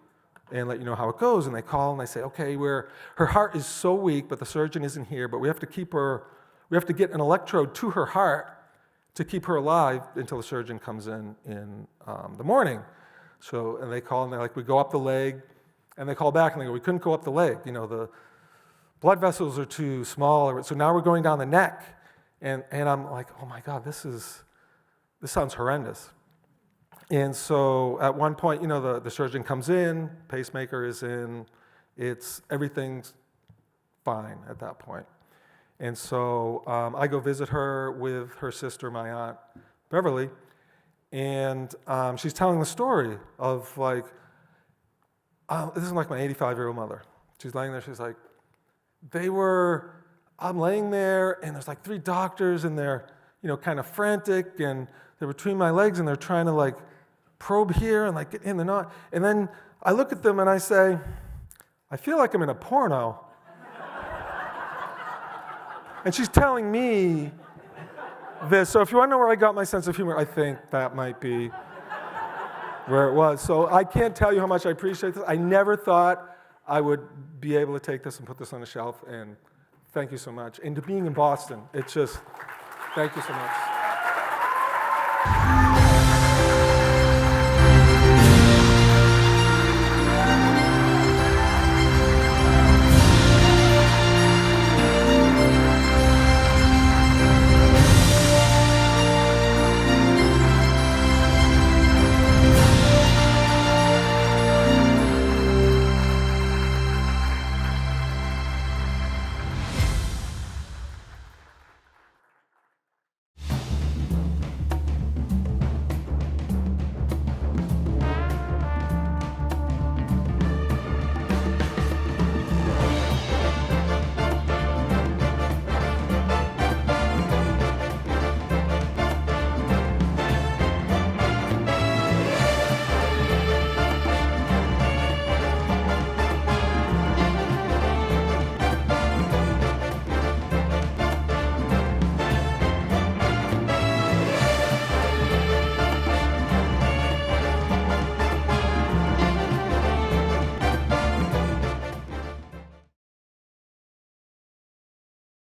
and let you know how it goes. And they call, and they say, okay, her heart is so weak, but the surgeon isn't here, but we have to get an electrode to her heart to keep her alive until the surgeon comes in the morning. So, and they call, and they're like, we go up the leg, and they call back, and they go, we couldn't go up the leg. The blood vessels are too small, so now we're going down the neck. And I'm like, oh my God, this sounds horrendous. And so at one point, the surgeon comes in, pacemaker is in, everything's fine at that point. And so I go visit her with her sister, my aunt, Beverly, and she's telling the story of this is like my 85-year-old mother. She's laying there, she's like, I'm laying there, and there's like 3 doctors, and they're, kind of frantic, and they're between my legs, and they're trying to probe here and get in the knot. And then I look at them and I say, I feel like I'm in a porno. And she's telling me this. So if you want to know where I got my sense of humor, I think that might be where it was. So I can't tell you how much I appreciate this. I never thought I would be able to take this and put this on the shelf, and thank you so much. And to being in Boston, thank you so much.